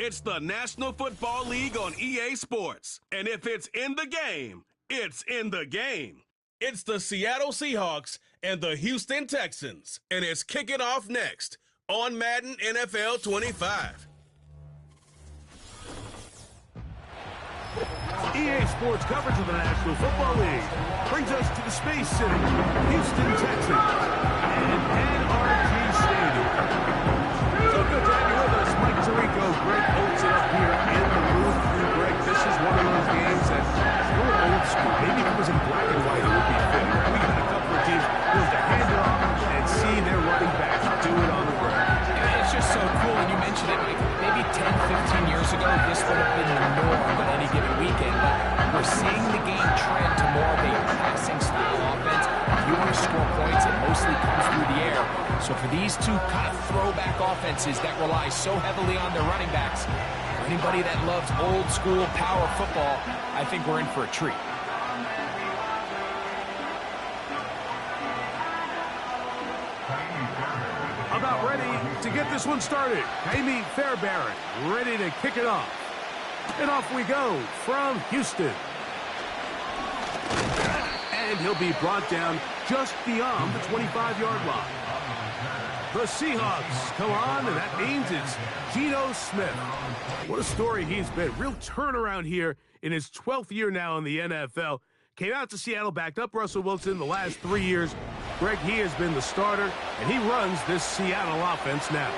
It's the National Football League on EA Sports. And if it's in the game, it's in the game. It's the Seattle Seahawks and the Houston Texans. And it's kicking off next on Madden NFL 25. EA Sports coverage of the National Football League brings us to the Space City, Houston Texans, and NRG Stadium. So good to have you with us, Mike Tirico. Greg holds it up here in the booth. Greg, this is one of those games that a little old school. Maybe if it was in black and white, it would be fit. We got a couple of teams who have to hand it off and see their running back do it on the ground. And it's just so cool, and you mentioned it, Mike. Maybe 10, 15 years ago, this would have been the norm on any given weekend, but we're seeing the game trend to more of a passing-style offense. If you want to score points, it mostly comes through the air. So for these two kind of throwback offenses that rely so heavily on their running backs, for anybody that loves old-school power football, I think we're in for a treat. About ready to get this one started. Amy Fairbairn ready to kick it off. And off we go from Houston. And he'll be brought down just beyond the 25-yard line. The Seahawks come on, and that means it's Geno Smith. What a story he's been. Real turnaround here in his 12th year now in the NFL. Came out to Seattle, backed up Russell Wilson the last 3 years. Greg, he has been the starter, and he runs this Seattle offense now.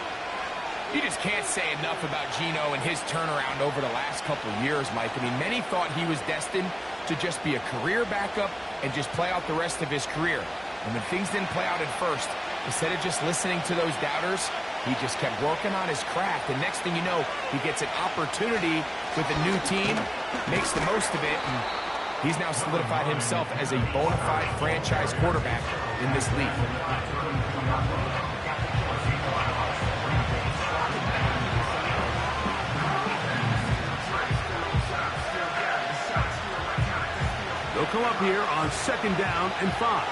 You just can't say enough about Geno and his turnaround over the last couple of years, Mike. I mean, many thought he was destined to just be a career backup and just play out the rest of his career. And when things didn't play out at first, instead of just listening to those doubters, he just kept working on his craft. And next thing you know, he gets an opportunity with a new team, makes the most of it, and he's now solidified himself as a bona fide franchise quarterback in this league. They'll come up here on 2nd down and 5.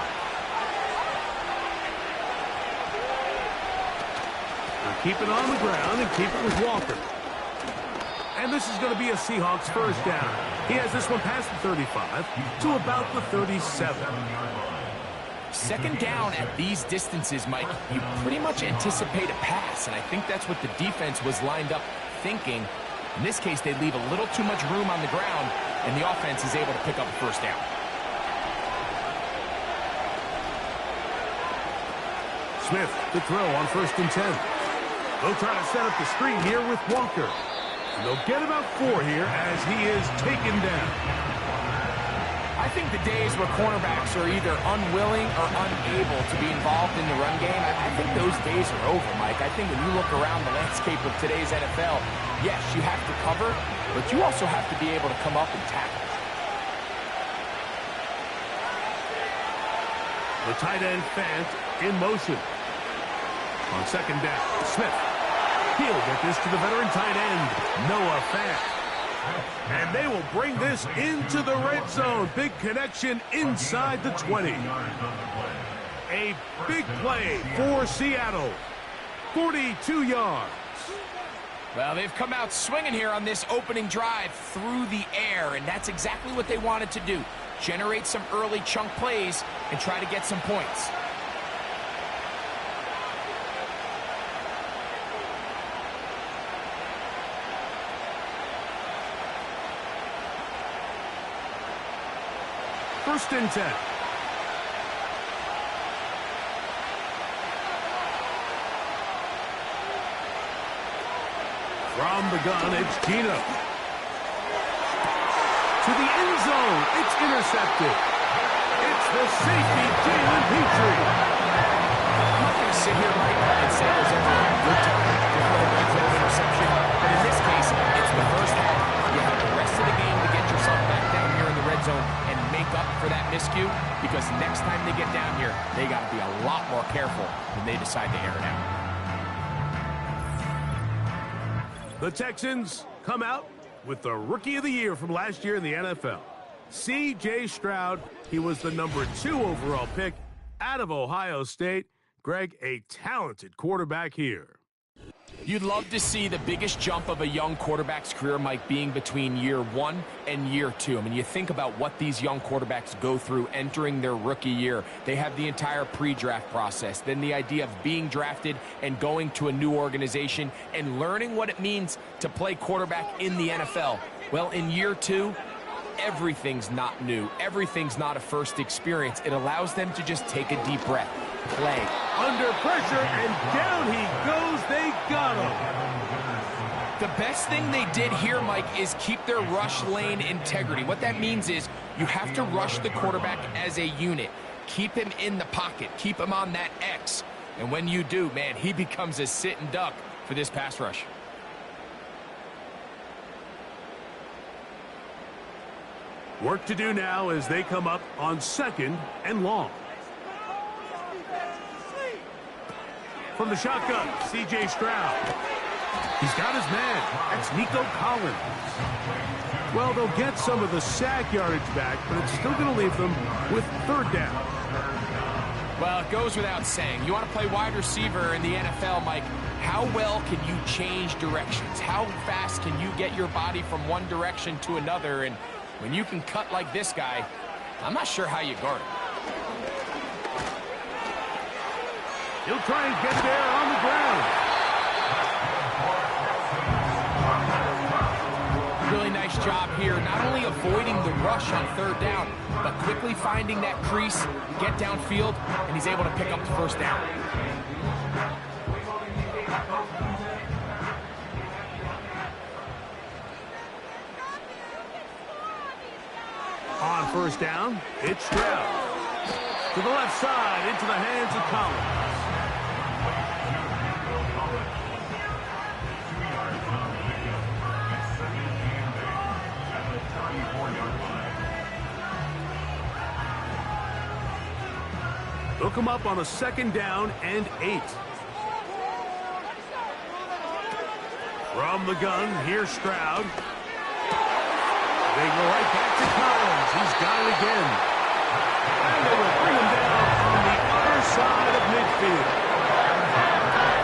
They'll keep it on the ground and keep it with Walker. And this is going to be a Seahawks first down. He has this one past the 35 to about the 37. 2nd down at these distances, Mike, you pretty much anticipate a pass, and I think that's what the defense was lined up thinking. In this case, they leave a little too much room on the ground, and the offense is able to pick up a first down. Smith to throw on 1st and 10. They'll try to set up the screen here with Walker. And they'll get about 4 here as he is taken down. I think the days where cornerbacks are either unwilling or unable to be involved in the run game, I think those days are over, Mike. I think when you look around the landscape of today's NFL, yes, you have to cover, but you also have to be able to come up and tackle. The tight end Fant in motion. On 2nd down, Smith. He'll get this to the veteran tight end, Noah Fant. And they will bring this into the red zone. Big connection inside the 20. A big play for Seattle. 42 yards. Well, they've come out swinging here on this opening drive through the air, and that's exactly what they wanted to do. Generate some early chunk plays and try to get some points. First and 10. From the gun, it's Geno. To the end zone, it's intercepted. It's the safety, Jalen Petrie. I'm not going to sit here, Mike, and say there's ever a good time to throw a red zone interception, but in this case, it's the first half. You have the rest of the game to get yourself back down here in the red zone and make up for that miscue, because next time they get down here, they got to be a lot more careful when they decide to air it out. The Texans come out with the Rookie of the Year from last year in the NFL. C.J. Stroud, he was the number 2 overall pick out of Ohio State. Greg, a talented quarterback here. You'd love to see the biggest jump of a young quarterback's career, Mike, being between year 1 and year 2. I mean, you think about what these young quarterbacks go through entering their rookie year. They have the entire pre-draft process, then the idea of being drafted and going to a new organization and learning what it means to play quarterback in the NFL. Well, in year 2, everything's not new. Everything's not a first experience. It allows them to just take a deep breath. Play. Under pressure, and down he goes. They got him. The best thing they did here, Mike, is keep their rush lane integrity. What that means is you have to rush the quarterback as a unit. Keep him in the pocket. Keep him on that X. And when you do, man, he becomes a sitting duck for this pass rush. Work to do now as they come up on 2nd and long. From the shotgun, C.J. Stroud. He's got his man. That's Nico Collins. Well, they'll get some of the sack yardage back, but it's still going to leave them with 3rd down. Well, it goes without saying. You want to play wide receiver in the NFL, Mike, how well can you change directions? How fast can you get your body from one direction to another? And when you can cut like this guy, I'm not sure how you guard him. He'll try and get there on the ground. Really nice job here, not only avoiding the rush on 3rd down, but quickly finding that crease, get downfield, and he's able to pick up the 1st down. On 1st down, it's Stroud. To the left side, into the hands of Collins. They'll come up on a 2nd down and 8. From the gun, here's Stroud. They go right back to Collins. He's got it again. And they will bring him down on the other side of midfield.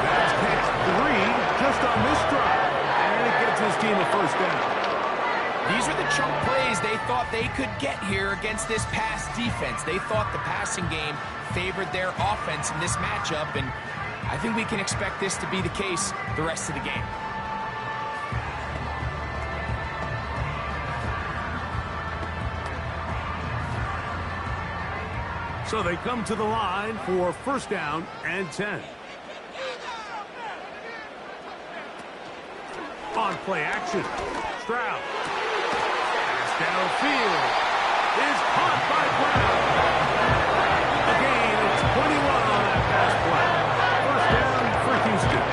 That's catch 3 just on this drive. And it gets his team a 1st down. These are the chunk plays they thought they could get here against this pass defense. They thought the passing game favored their offense in this matchup, and I think we can expect this to be the case the rest of the game. So they come to the line for 1st down and 10. On play action, Stroud. Pass downfield is caught by Brown. A gain of 21 on that pass play. 1st down for Houston.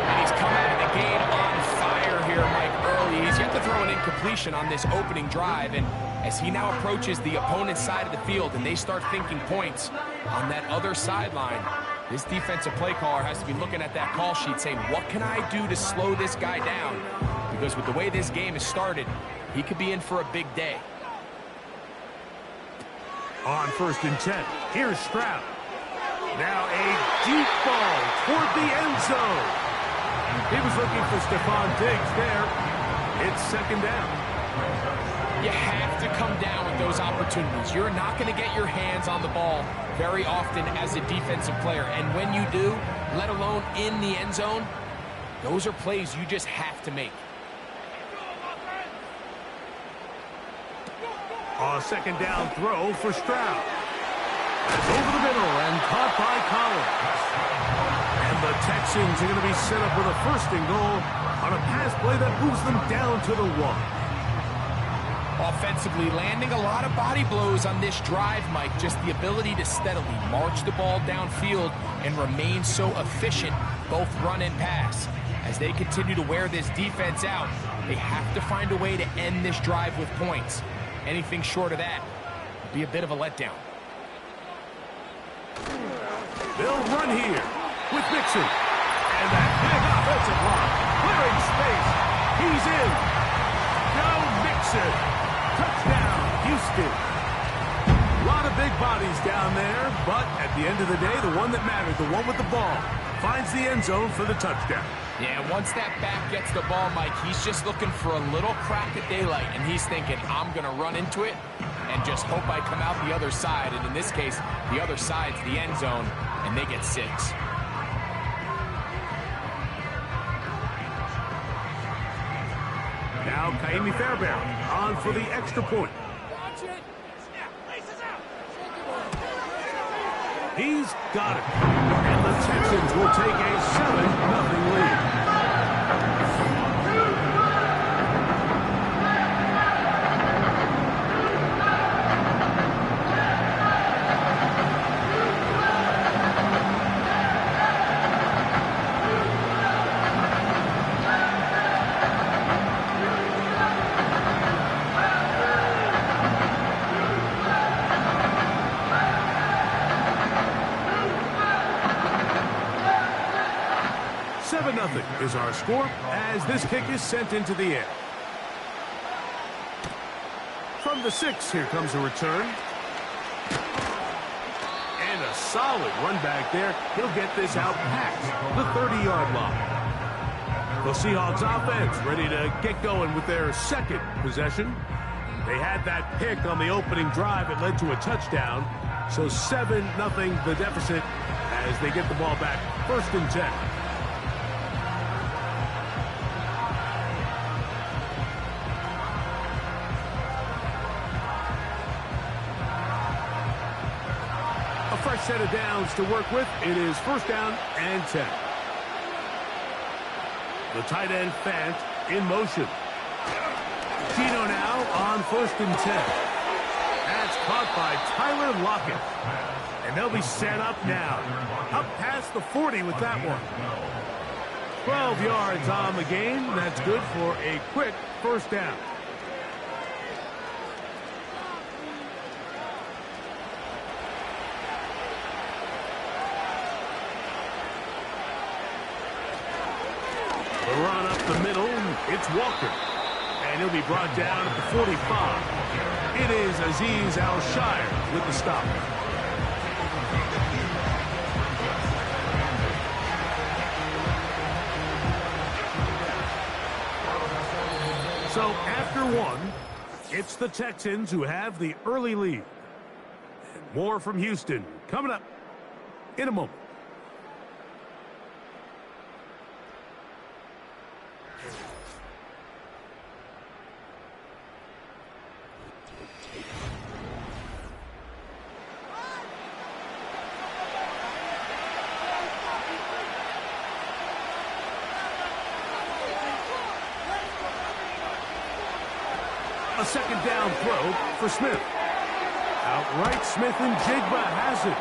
And he's come out of the game on fire here, Mike, early. He's yet to throw an incompletion on this opening drive, and as he now approaches the opponent's side of the field and they start thinking points on that other sideline, this defensive play caller has to be looking at that call sheet saying, what can I do to slow this guy down? Because with the way this game is started, he could be in for a big day. On 1st and 10, here's Stroud. Now a deep ball toward the end zone. He was looking for Stephon Diggs there. It's 2nd down. You have to come down with those opportunities. You're not going to get your hands on the ball very often as a defensive player. And when you do, let alone in the end zone, those are plays you just have to make. A 2nd down throw for Stroud. That's over the middle and caught by Collins. And the Texans are going to be set up with a 1st and goal on a pass play that moves them down to the 1. Offensively, landing a lot of body blows on this drive, Mike. Just the ability to steadily march the ball downfield and remain so efficient, both run and pass. As they continue to wear this defense out, they have to find a way to end this drive with points. Anything short of that would be a bit of a letdown. They'll run here with Mixon. And that big offensive line clearing space. He's in. Joe Mixon. Touchdown, Houston. A lot of big bodies down there, but at the end of the day, the one that mattered, the one with the ball, finds the end zone for the touchdown. Yeah, once that back gets the ball, Mike, he's just looking for a little crack at daylight, and he's thinking, I'm going to run into it and just hope I come out the other side. And in this case, the other side's the end zone, and they get 6. Now Kaimi Fairbairn on for the extra point. He's got it. And the Texans will take a 7-0 lead. Nothing is our score as this kick is sent into the air. From the 6, here comes a return. And a solid run back there. He'll get this out past the 30-yard line. The Seahawks offense ready to get going with their second possession. They had that pick on the opening drive. It led to a touchdown. So 7-0 the deficit as they get the ball back. 1st and 10. Fresh set of downs to work with. It is 1st down and 10. The tight end Fant in motion. Gino now on 1st and 10. That's caught by Tyler Lockett. And they'll be set up now. Up past the 40 with that one. 12 yards on the game. That's good for a quick 1st down. Run up the middle, it's Walker. And he'll be brought down at the 45. It is Azeez Al-Shire with the stop. So after 1, it's the Texans who have the early lead. And more from Houston coming up in a moment. A 2nd down throw for Smith. Outright Smith and Jigba has it.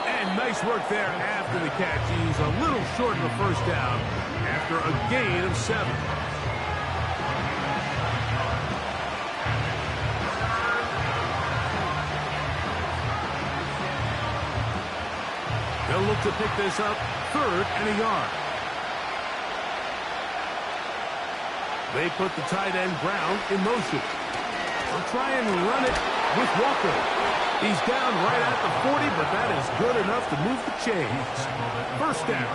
And nice work there after the catch. He's a little short of a 1st down after a gain of 7. They'll look to pick this up 3rd and a yard. They put the tight end Brown in motion. They'll try and run it with Walker. He's down right at the 40, but that is good enough to move the chains. 1st down.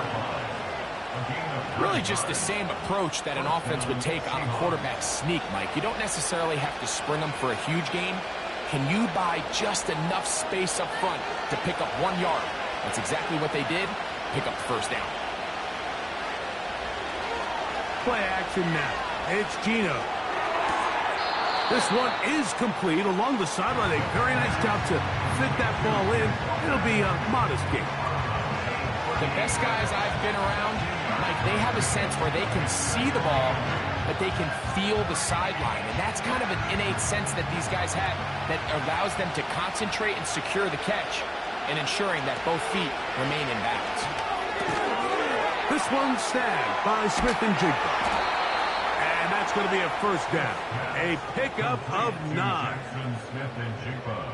Really just the same approach that an offense would take on a quarterback sneak, Mike. You don't necessarily have to spring them for a huge gain. Can you buy just enough space up front to pick up 1 yard? That's exactly what they did. Pick up the 1st down. Play action now. It's Gino. This one is complete along the sideline. A very nice job to fit that ball in. It'll be a modest gain. The best guys I've been around, Mike, they have a sense where they can see the ball, but they can feel the sideline. And that's kind of an innate sense that these guys have that allows them to concentrate and secure the catch and ensuring that both feet remain in bounds. This one snagged by Smith and Jigba. And that's going to be a 1st down. A pickup of 9.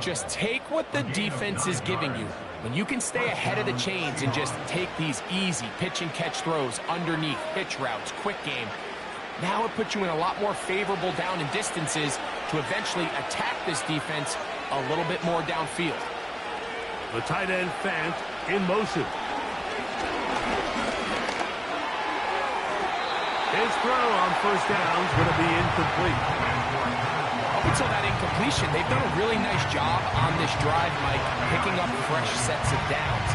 Just take what the defense is giving you. When you can stay ahead of the chains and just take these easy pitch and catch throws underneath, pitch routes, quick game, now it puts you in a lot more favorable down and distances to eventually attack this defense a little bit more downfield. The tight end Fant in motion. his throw on first down is going to be incomplete. Up until that incompletion, they've done a really nice job on this drive, Mike, picking up fresh sets of downs.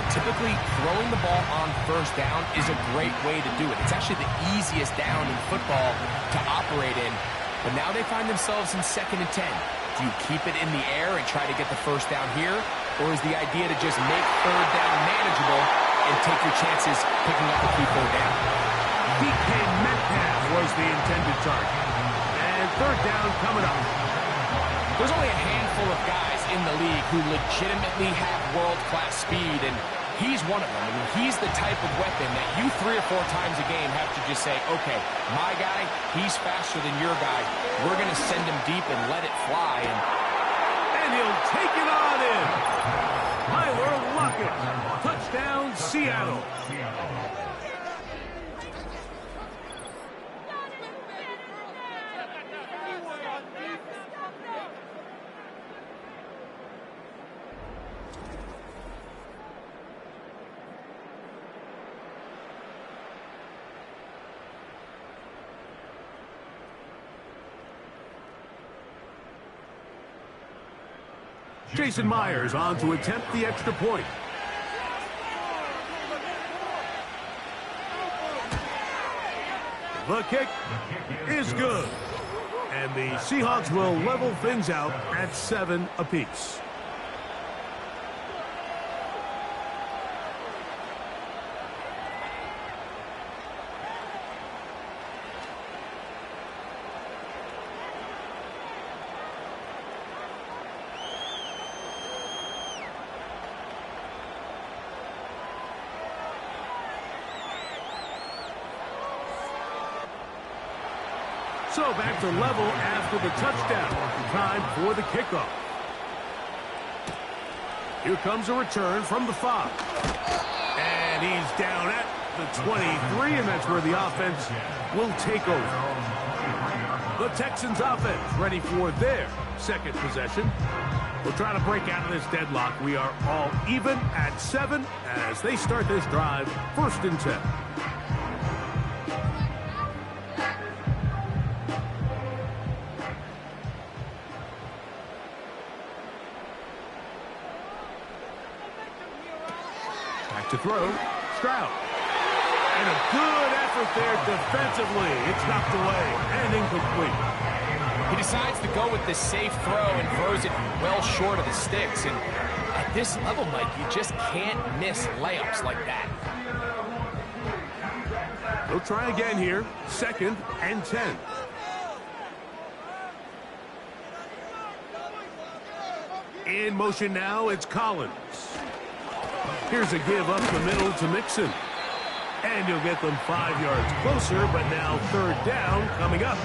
And typically, throwing the ball on first down is a great way to do it. It's actually the easiest down in football to operate in. But now they find themselves in 2nd and 10. Do you keep it in the air and try to get the first down here? Or is the idea to just make third down manageable and take your chances picking up a key third down? DK Metcalf was the intended target. And third down coming up. There's only a handful of guys in the league who legitimately have world-class speed, and he's one of them. I mean, he's the type of weapon that you 3 or 4 times a game have to just say, okay, my guy, he's faster than your guy. We're going to send him deep and let it fly. And he'll take it on in. Tyler Lockett. Touchdown, Seattle. Jason Myers on to attempt the extra point. The kick is good. And the Seahawks will level things out at 7 apiece. So back to level after the touchdown. Time for the kickoff. Here comes a return from the 5. And he's down at the 23, and that's where the offense will take over. The Texans offense ready for their second possession. We'll try to break out of this deadlock. We are all even at 7 as they start this drive, 1st and 10. To throw, Stroud. And a good effort there defensively. It's knocked away and incomplete. He decides to go with the safe throw and throws it well short of the sticks. And at this level, Mike, you just can't miss layups like that. We'll try again here. 2nd and 10. In motion now, it's Collins. Here's a give up the middle to Mixon. And you'll get them 5 yards closer, but now 3rd down coming up.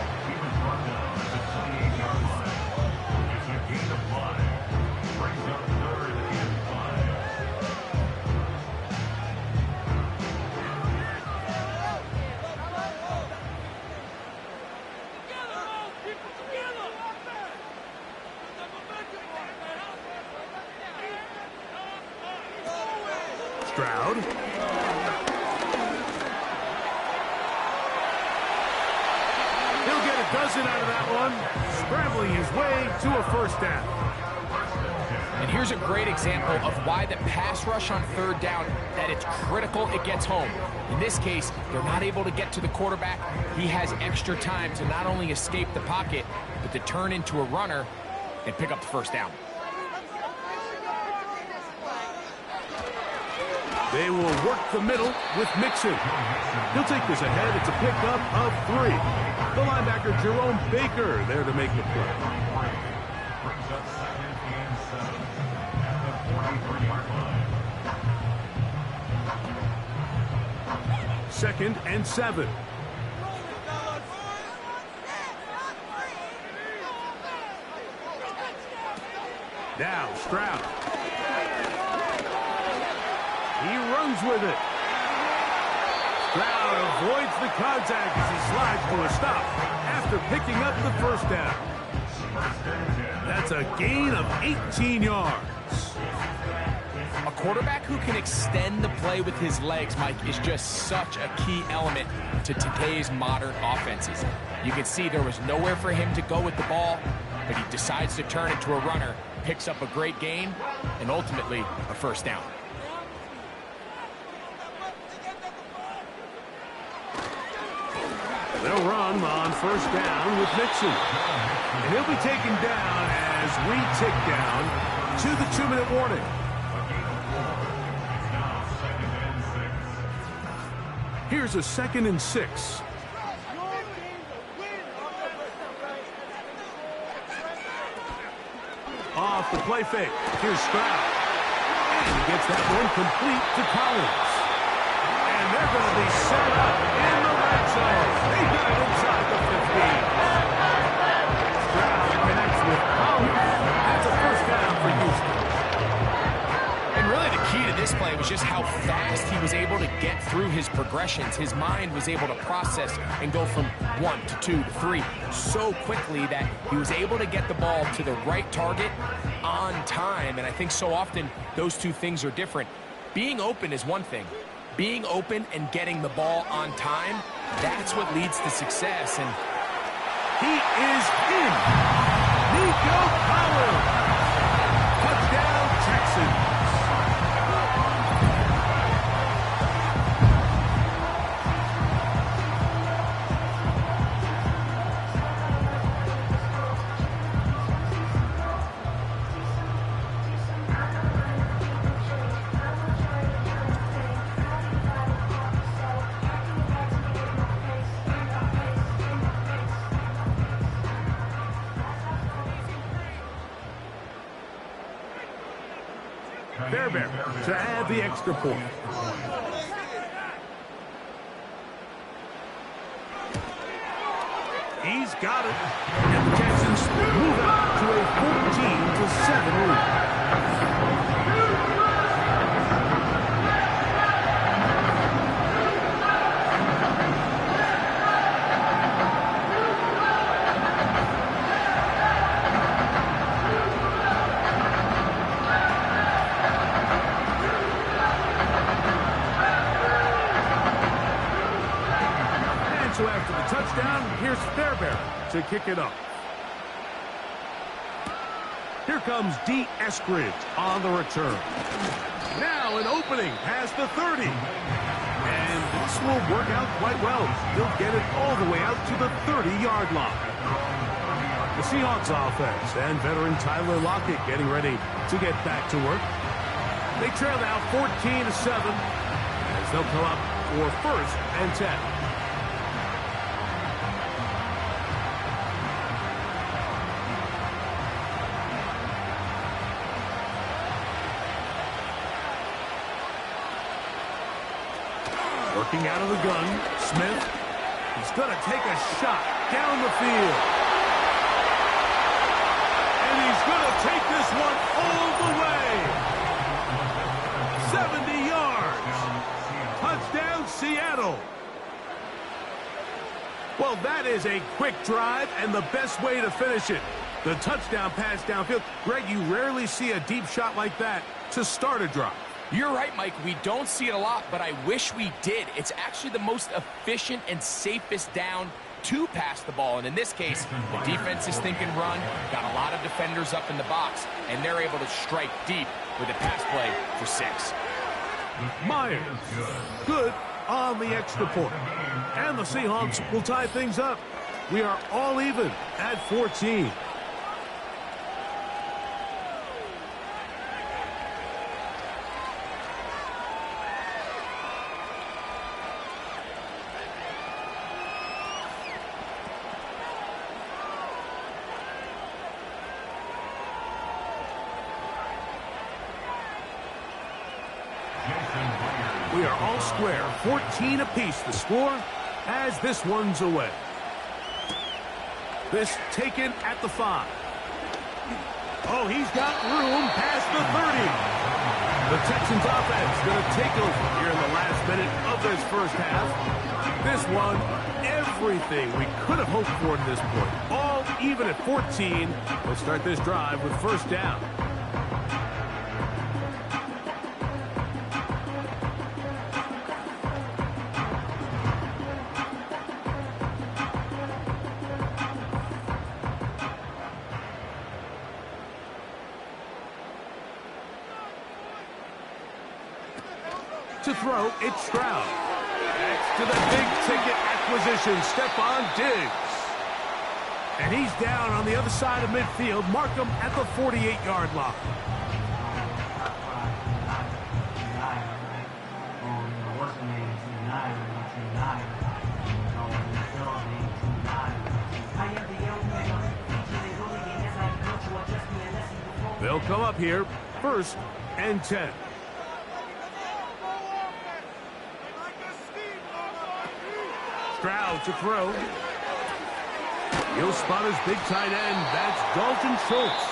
Stroud. He'll get a dozen out of that one, scrambling his way to a 1st down. And here's a great example of why the pass rush on 3rd down, that it's critical it gets home. In this case, they're not able to get to the quarterback. He has extra time to not only escape the pocket, but to turn into a runner and pick up the 1st down. They will work the middle with Mixon. He'll take this ahead. It's a pickup of 3. The linebacker, Jerome Baker, there to make the play. 2nd and 7. Now Stroud. He runs with it. Stroud avoids the contact as he slides to a stop after picking up the 1st down. That's a gain of 18 yards. A quarterback who can extend the play with his legs, Mike, is just such a key element to today's modern offenses. You can see there was nowhere for him to go with the ball, but he decides to turn into a runner, picks up a great gain, and ultimately a first down. They'll run on first down with Mixon. And he'll be taken down as we tick down to the 2-minute warning. Here's a 2nd and 6. Off the play fake. Here's Stroud. And he gets that one complete to Collins. And they're going to be set up in the red zone. They got it inside the 15. Stroud connects with Collins. That's a first down for Houston. And really the key to this play was just how fast he was able to get through his progressions. His mind was able to process and go from 1 to 2 to 3 so quickly that he was able to get the ball to the right target on time. And I think so often those two things are different. Being open is one thing. Being open and getting the ball on time, that's what leads to success. And he is in. Nico Collins. Touchdown, Texans. Fairbairn to add the extra point. He's got it. And the Texans move out to a 14-7 lead. So after the touchdown, here's Fairbairn to kick it up. Here comes D. Eskridge on the return. Now an opening past the 30. And this will work out quite well. He'll get it all the way out to the 30-yard line. The Seahawks offense and veteran Tyler Lockett getting ready to get back to work. They trail now 14-7 as they'll come up for 1st and 10. Working out of the gun, Smith. He's going to take a shot down the field. And he's going to take this one all the way. 70 yards. Touchdown, Seattle. Well, that is a quick drive and the best way to finish it. The touchdown pass downfield. Greg, you rarely see a deep shot like that to start a drive. You're right, Mike. We don't see it a lot, but I wish we did. It's actually the most efficient and safest down to pass the ball. And in this case, the defense is thinking run, got a lot of defenders up in the box, and they're able to strike deep with a pass play for 6. Myers, good on the extra point. And the Seahawks will tie things up. We are all even at 14. We are all square, 14 apiece the score as this one's away. This taken at the 5. Oh, he's got room past the 30. The Texans offense going to take over here in the last minute of this first half. This one, everything we could have hoped for at this point. All even at 14. We'll start this drive with 1st down. To throw, it's Stroud. Next to the big-ticket acquisition, Stephon Diggs. And he's down on the other side of midfield. Mark him at the 48-yard line. They'll come up here, 1st and 10. Stroud to throw. He'll spot his big tight end. That's Dalton Schultz.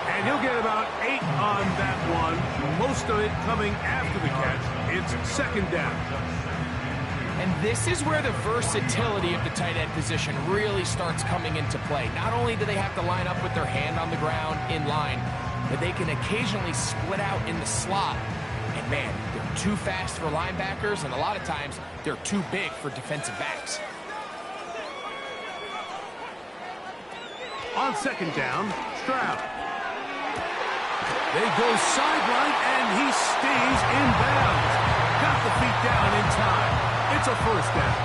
And he'll get about 8 on that one. Most of it coming after the catch. It's 2nd down. And this is where the versatility of the tight end position really starts coming into play. Not only do they have to line up with their hand on the ground in line, but they can occasionally split out in the slot. And man, they're too fast for linebackers, and a lot of times they're too big for defensive backs. On 2nd down, Stroud. They go sideline, and he stays in bounds. Got the feet down in time. It's a 1st down.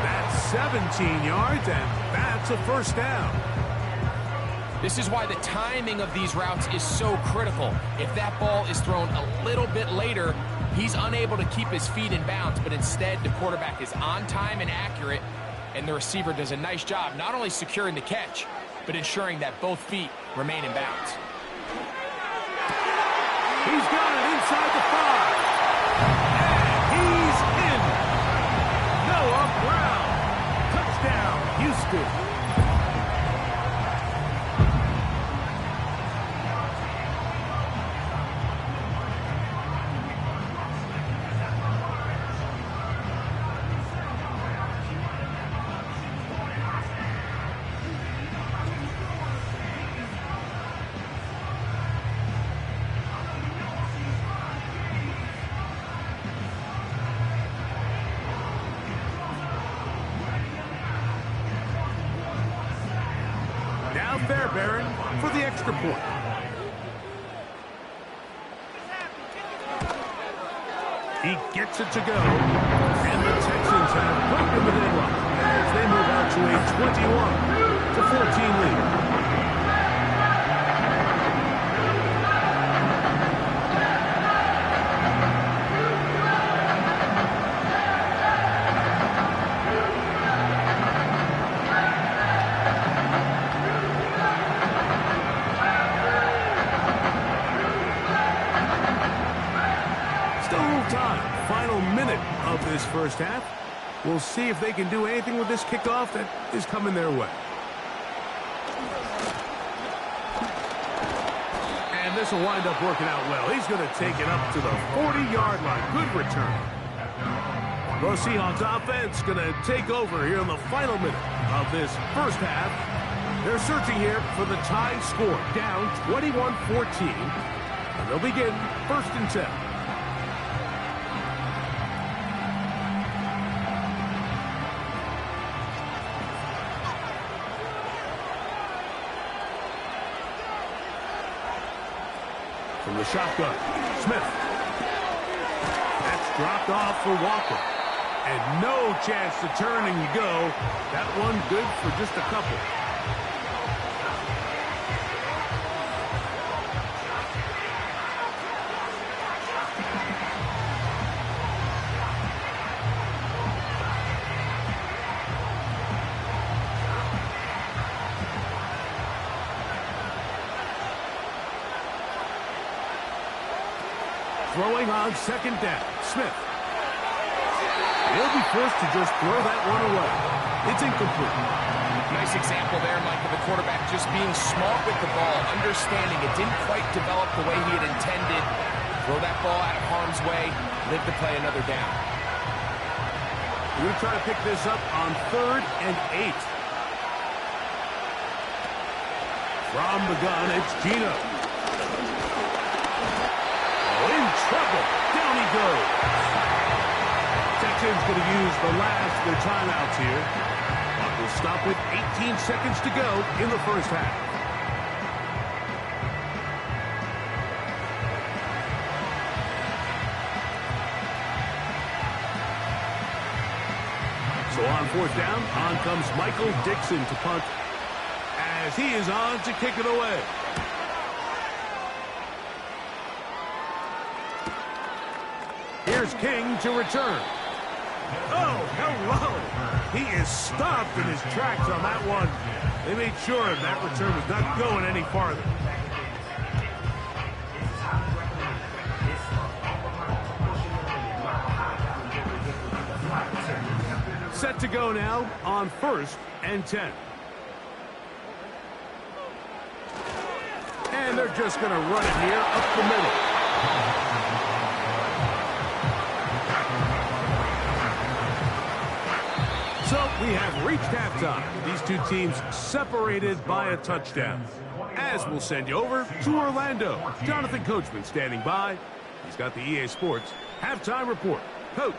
That's 17 yards, and that's a 1st down. This is why the timing of these routes is so critical. If that ball is thrown a little bit later, he's unable to keep his feet in bounds, but instead the quarterback is on time and accurate, and the receiver does a nice job not only securing the catch, but ensuring that both feet remain in bounds. He's got it inside the 5. And he's in. Noah Brown. Touchdown, Houston. Fairbairn for the extra point. He gets it to go. And the Texans have broken the deadlock as they move out to a 21-14 lead. This 1st half. We'll see if they can do anything with this kickoff that is coming their way. And this will wind up working out well. He's going to take it up to the 40-yard line. Good return. The Seahawks offense going to take over here in the final minute of this 1st half. They're searching here for the tie score, down 21-14. And they'll begin 1st and 10. From the shotgun, Smith. That's dropped off for Walker. And no chance to turn and go. That one good for just a couple. Throwing on 2nd down, Smith. He'll be forced to just throw that one away. It's incomplete. Nice example there, Mike, of the quarterback just being smart with the ball, understanding it didn't quite develop the way he had intended. Throw that ball out of harm's way, live to play another down. We're going to try to pick this up on 3rd and 8. From the gun, it's Gino. In trouble. Down he goes. Texans going to use the last of their timeouts here. Clock will stop with 18 seconds to go in the 1st half. On fourth down, on comes Michael Dixon to punt as he is on to kick it away. Here's King to return. Oh, hello. He is stopped in his tracks on that one. They made sure that return was not going any farther. Set to go now on 1st and 10. And they're just going to run it here up the middle. So we have reached halftime. These two teams separated by a touchdown. As we'll send you over to Orlando. Jonathan Coachman standing by. He's got the EA Sports halftime report. Coach.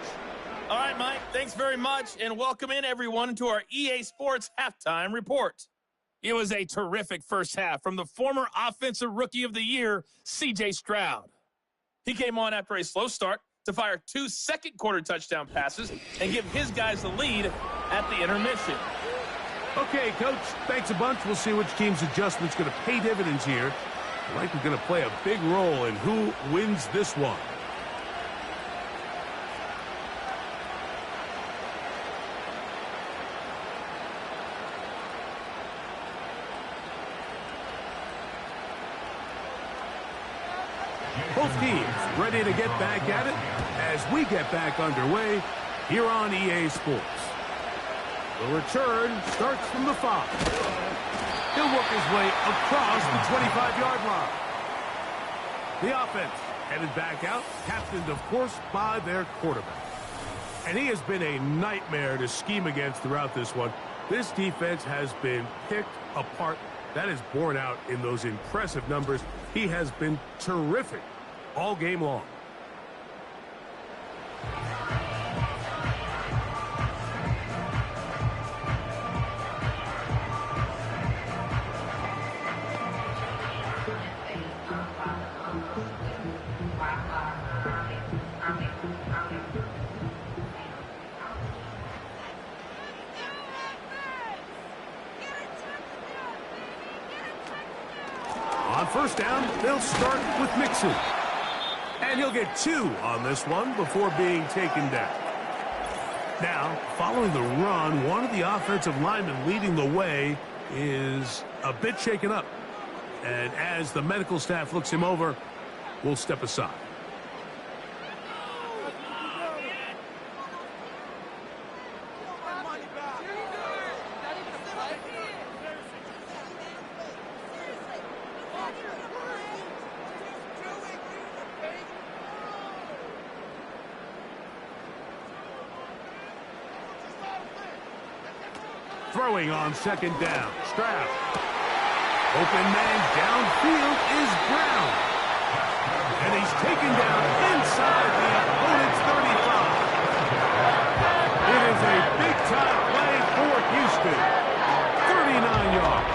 All right, Mike, thanks very much, and welcome in, everyone, to our EA Sports halftime report. It was a terrific first half from the former Offensive Rookie of the Year, C.J. Stroud. He came on after a slow start to fire 2 second-quarter touchdown passes and give his guys the lead at the intermission. Okay, Coach, thanks a bunch. We'll see which team's adjustment's going to pay dividends here. Likely going to play a big role in who wins this one. Both teams ready to get back at it as we get back underway here on EA Sports. The return starts from the 5. He'll work his way across the 25-yard line. The offense headed back out, captained, of course, by their quarterback. And he has been a nightmare to scheme against throughout this one. This defense has been picked apart. That is borne out in those impressive numbers. He has been terrific all game long. On first down, they'll start with Mixon. And he'll get 2 on this one before being taken down. Now, following the run, one of the offensive linemen leading the way is a bit shaken up. And as the medical staff looks him over, we'll step aside. Throwing on second down, Stroud. Open man downfield is Brown. And he's taken down inside the opponent's 35. It is a big-time play for Houston. 39 yards.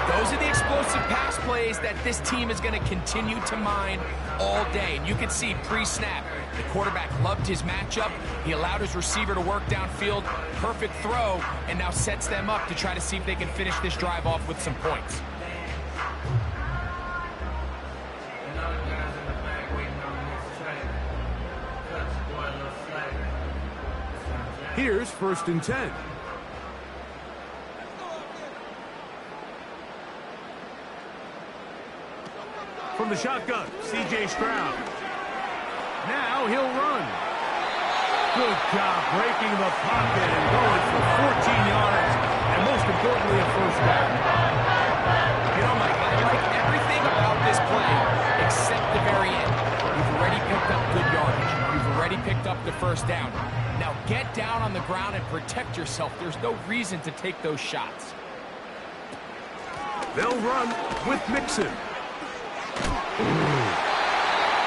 Those are the explosive pass plays that this team is going to continue to mine all day. And you can see pre-snap, the quarterback loved his matchup. He allowed his receiver to work downfield. Perfect throw, and now sets them up to try to see if they can finish this drive off with some points. Here's 1st and 10. From the shotgun, C.J. Stroud. Now he'll run. Good job breaking the pocket and going for 14 yards, and most importantly, a first down. You know, Mike, I like everything about this play except the very end. You've already picked up good yardage. You've already picked up the first down. Now get down on the ground and protect yourself. There's no reason to take those shots. They'll run with Mixon.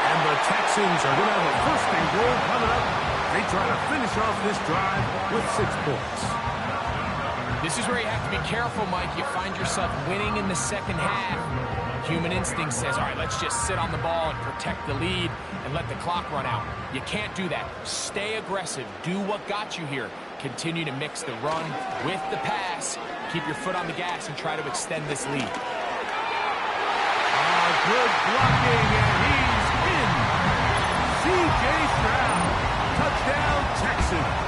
And the Texans are going to have a 1st and goal coming up. They try to finish off this drive with 6 points. This is where you have to be careful, Mike. You find yourself winning in the second half. Human instinct says, all right, let's just sit on the ball and protect the lead and let the clock run out. You can't do that. Stay aggressive. Do what got you here. continue to mix the run with the pass. Keep your foot on the gas and try to extend this lead. Good blocking, and he's in. C.J. Stroud, touchdown Texans.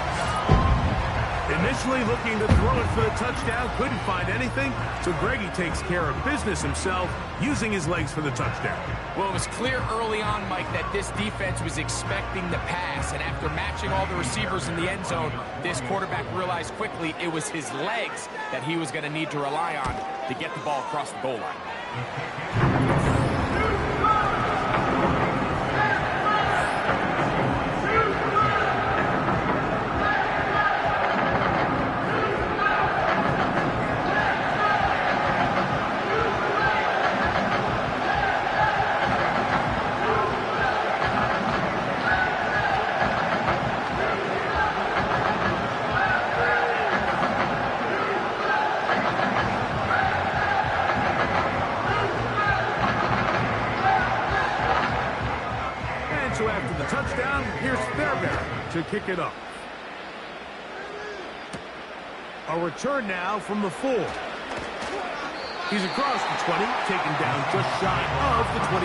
Initially looking to throw it for the touchdown, couldn't find anything, so Greggy takes care of business himself, using his legs for the touchdown. Well, it was clear early on, Mike, that this defense was expecting the pass, and after matching all the receivers in the end zone, this quarterback realized quickly it was his legs that he was going to need to rely on to get the ball across the goal line. So after the touchdown, here's Fairbairn to kick it up. A return now from the 4. He's across the 20, taken down just shy of the 25.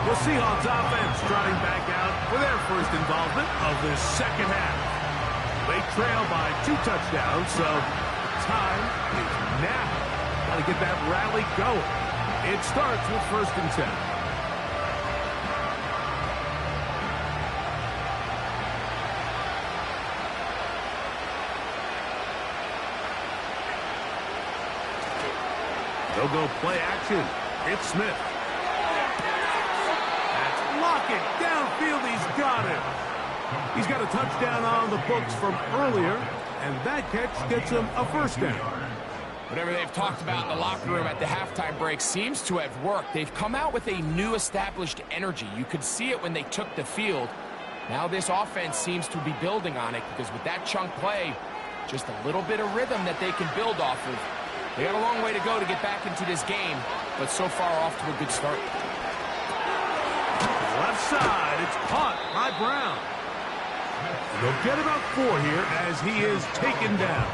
The Seahawks offense trotting back out for their first involvement of this second half. They trail by 2 touchdowns, so time is now. Got to get that rally going. It starts with 1st and 10. They'll go play action. It's Smith. That's Lockett. Downfield, he's got it. He's got a touchdown on the books from earlier, and that catch gets him a 1st down. Whatever they've talked about in the locker room at the halftime break seems to have worked. They've come out with a new established energy. You could see it when they took the field. Now this offense seems to be building on it because with that chunk play, just a little bit of rhythm that they can build off of. They got a long way to go to get back into this game, but so far off to a good start. Left side, it's caught by Brown. They'll get about 4 here as he is taken down.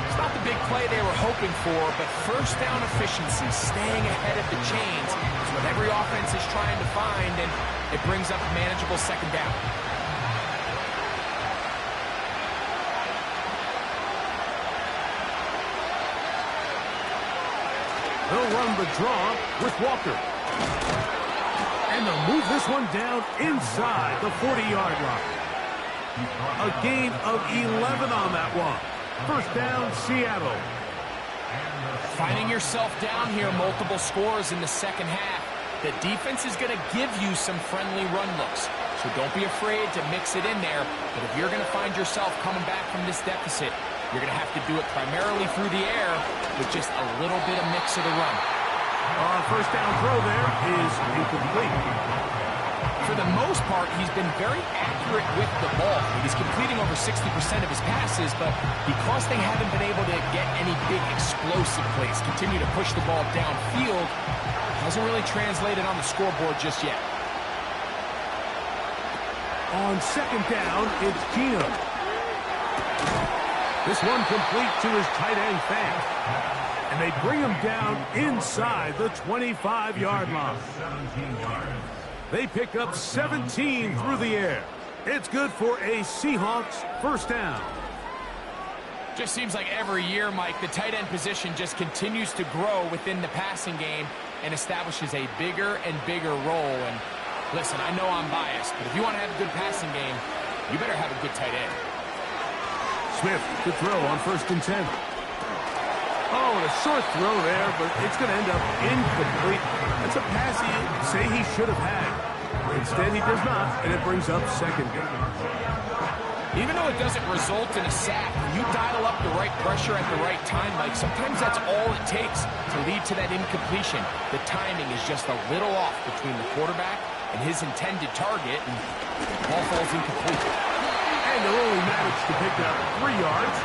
It's not the big play they were hoping for, but 1st down efficiency, staying ahead of the chains, is what every offense is trying to find, and it brings up a manageable 2nd down. They'll run the draw with Walker. And they'll move this one down inside the 40-yard line. A gain of 11 on that one. 1st down, Seattle. Finding yourself down here, multiple scores in the second half. The defense is going to give you some friendly run looks. So don't be afraid to mix it in there. But if you're going to find yourself coming back from this deficit, you're going to have to do it primarily through the air with just a little bit of mix of the run. 1st down throw there is incomplete. For the most part, he's been very accurate with the ball. He's completing over 60% of his passes, but because they haven't been able to get any big explosive plays, continue to push the ball downfield, hasn't really translated on the scoreboard just yet. On 2nd down, it's Gino. This one complete to his tight end, Fant. And they bring him down inside the 25-yard line. They pick up 17 through the air. It's good for a Seahawks 1st down. Just seems like every year, Mike, the tight end position just continues to grow within the passing game and establishes a bigger and bigger role. And listen, I know I'm biased, but if you want to have a good passing game, you better have a good tight end. Smith to throw on 1st and 10. Oh, a short throw there, but it's going to end up incomplete. That's a pass you say he should have had. Instead, he does not, and it brings up 2nd down. Even though it doesn't result in a sack, when you dial up the right pressure at the right time, Mike, sometimes that's all it takes to lead to that incompletion. The timing is just a little off between the quarterback and his intended target, and the ball falls incomplete. And they'll only manage to pick up 3 yards,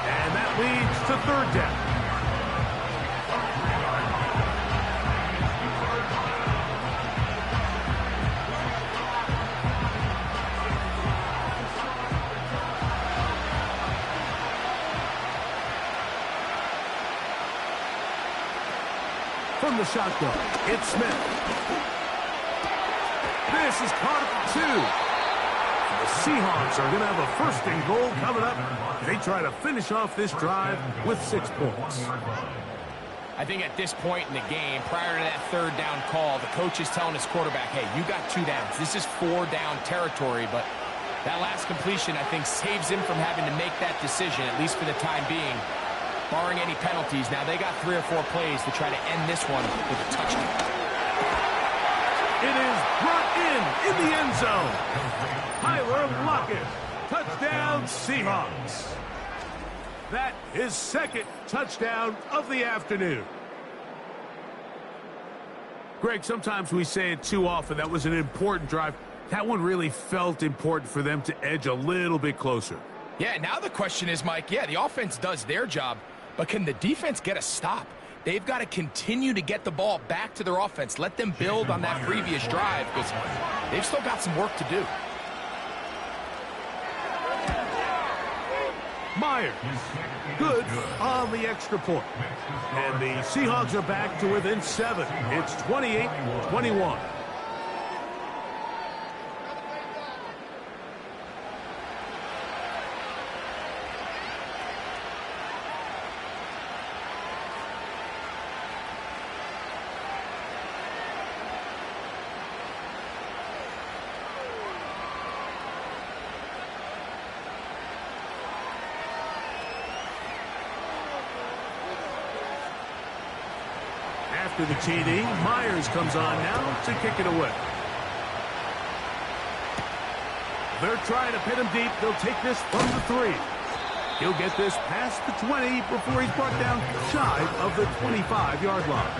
and that leads to 3rd down. from the shotgun. It's Smith. This is caught at the 2. The Seahawks are going to have a first and goal coming up. They try to finish off this drive with 6 points. I think at this point in the game, prior to that third down call, the coach is telling his quarterback, hey, you got 2 downs. This is 4 down territory, but that last completion, I think, saves him from having to make that decision, at least for the time being, barring any penalties. Now, they got 3 or 4 plays to try to end this one with a touchdown. It is brought in the end zone. Tyler Lockett, touchdown Seahawks. That is second touchdown of the afternoon. Greg, sometimes we say it too often. That was an important drive. That one really felt important for them to edge a little bit closer. Yeah, now the question is, Mike, yeah, the offense does their job, but can the defense get a stop? They've got to continue to get the ball back to their offense. Let them build on that previous drive because they've still got some work to do. Myers, good on the extra point. And the Seahawks are back to within 7. It's 28-21. After the TD, Myers comes on now to kick it away. They're trying to pin him deep. They'll take this from the 3. He'll get this past the 20 before he's brought down shy of the 25-yard line.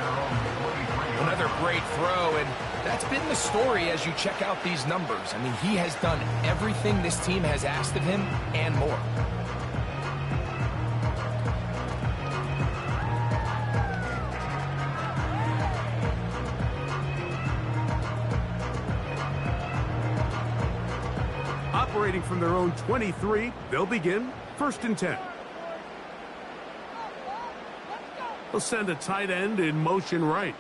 Another great throw, and that's been the story as you check out these numbers. I mean, he has done everything this team has asked of him and more. Operating from their own 23, they'll begin 1st and 10. They'll send a tight end in motion right.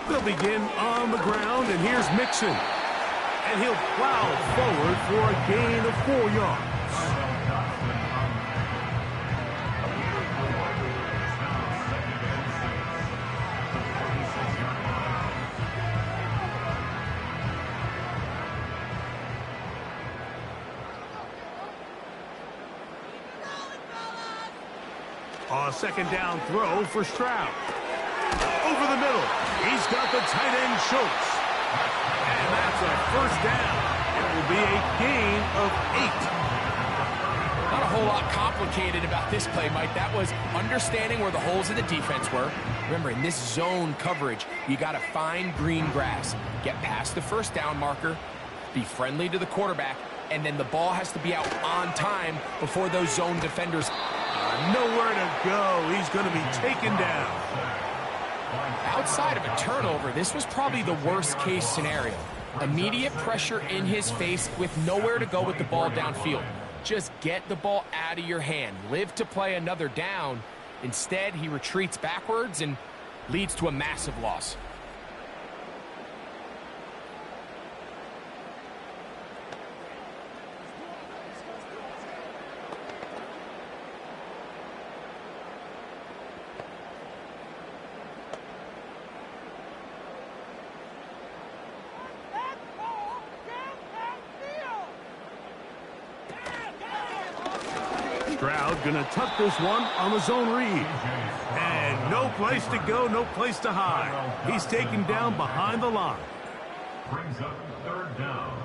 They'll begin on the ground, and here's Mixon. And he'll plow forward for a gain of 4 yards. A second down throw for Stroud. Over the middle. He's got the tight end Schultz. And that's a first down. It will be a gain of 8. Not a whole lot complicated about this play, Mike. That was understanding where the holes in the defense were. Remember, in this zone coverage, you got to find green grass. Get past the first down marker. Be friendly to the quarterback. And then the ball has to be out on time before those zone defenders. Nowhere to go. He's going to be taken down. Outside of a turnover, this was probably the worst case scenario. Immediate pressure in his face with nowhere to go with the ball downfield. Just get the ball out of your hand. Live to play another down. Instead, he retreats backwards and leads to a massive loss. Stroud gonna tuck this one on the zone read. And no place to go, no place to hide. He's taken down behind the line. Brings up 3rd down.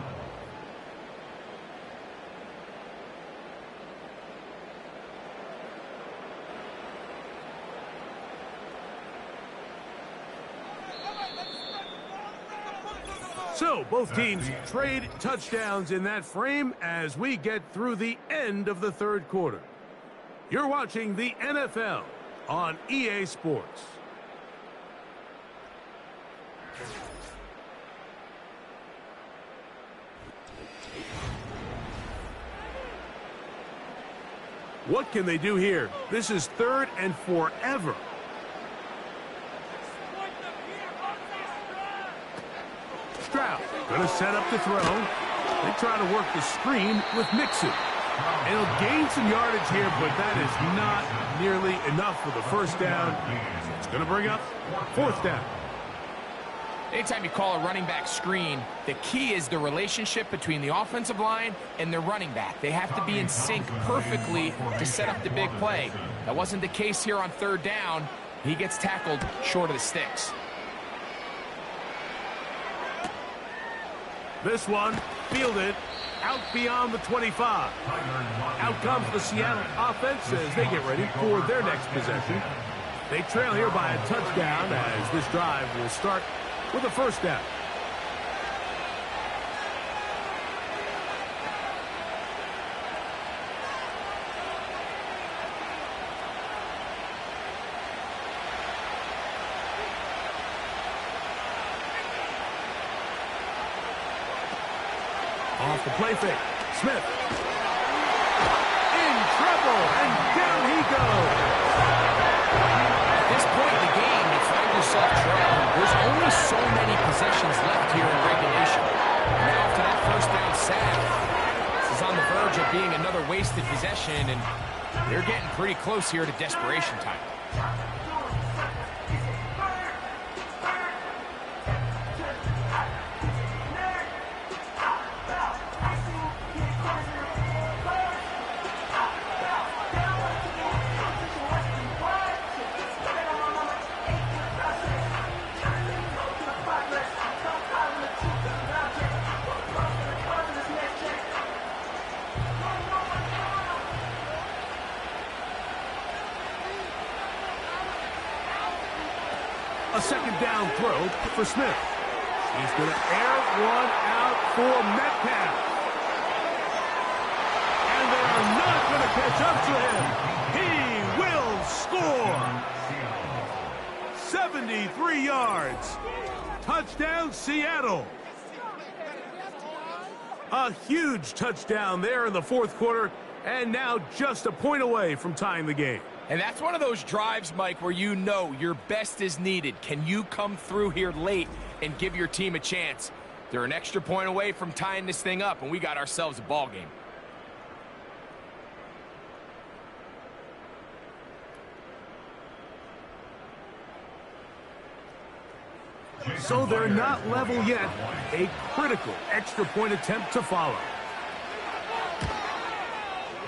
So both teams trade touchdowns in that frame as we get through the end of the 3rd quarter. You're watching the NFL on EA Sports. What can they do here? This is 3rd and forever. Stroud going to set up the throw. They try to work the screen with Mixon. And he'll gain some yardage here, but that is not nearly enough for the first down. So it's going to bring up 4th down. Anytime you call a running back screen, the key is the relationship between the offensive line and the running back. They have to be in sync perfectly to set up the big play. That wasn't the case here on 3rd down. He gets tackled short of the sticks. This one fielded out beyond the 25. Out comes the Seattle offense as they get ready for their next possession. They trail here by a touchdown as this drive will start with a 1st down. Off the play fake. Smith. In trouble, and down he goes. At this point in the game, you find yourself trailing. There's only so many possessions left here in regulation. Now after that 1st down sack, this is on the verge of being another wasted possession, and they're getting pretty close here to desperation time. A 2nd down throw for Smith. He's going to air one out for Metcalf. And they are not going to catch up to him. He will score. 73 yards. Touchdown, Seattle. A huge touchdown there in the 4th quarter, and now just a point away from tying the game. And that's one of those drives, Mike, where you know your best is needed. Can you come through here late and give your team a chance? They're an extra point away from tying this thing up, and we got ourselves a ball game. So they're not level yet. A critical extra point attempt to follow.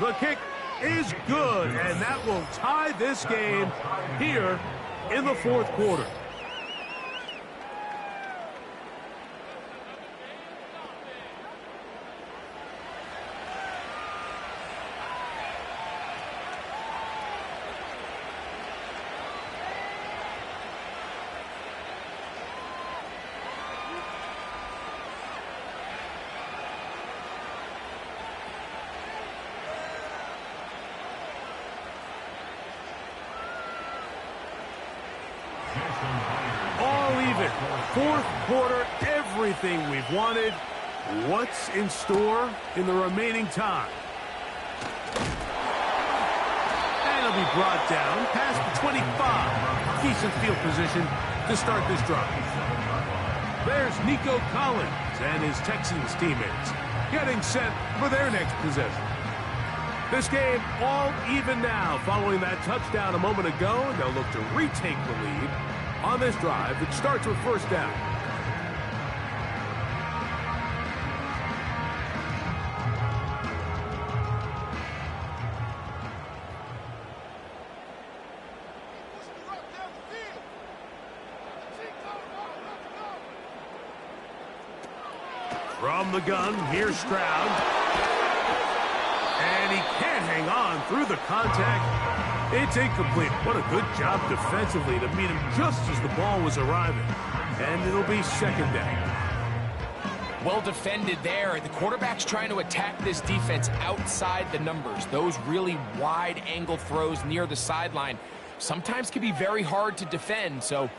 The kick is good, and that will tie this game here in the 4th quarter. All even. 4th quarter, everything we've wanted. What's in store in the remaining time? And it'll be brought down past the 25. Decent field position to start this drive. There's Nico Collins and his Texans teammates getting set for their next possession. This game all even now following that touchdown a moment ago, and they'll look to retake the lead on this drive that starts with 1st down. From the gun, here's Stroud. And he can't hang on through the contact. It's incomplete. What a good job defensively to meet him just as the ball was arriving. And it'll be 2nd down. Well defended there. The quarterback's trying to attack this defense outside the numbers. Those really wide angle throws near the sideline sometimes can be very hard to defend. So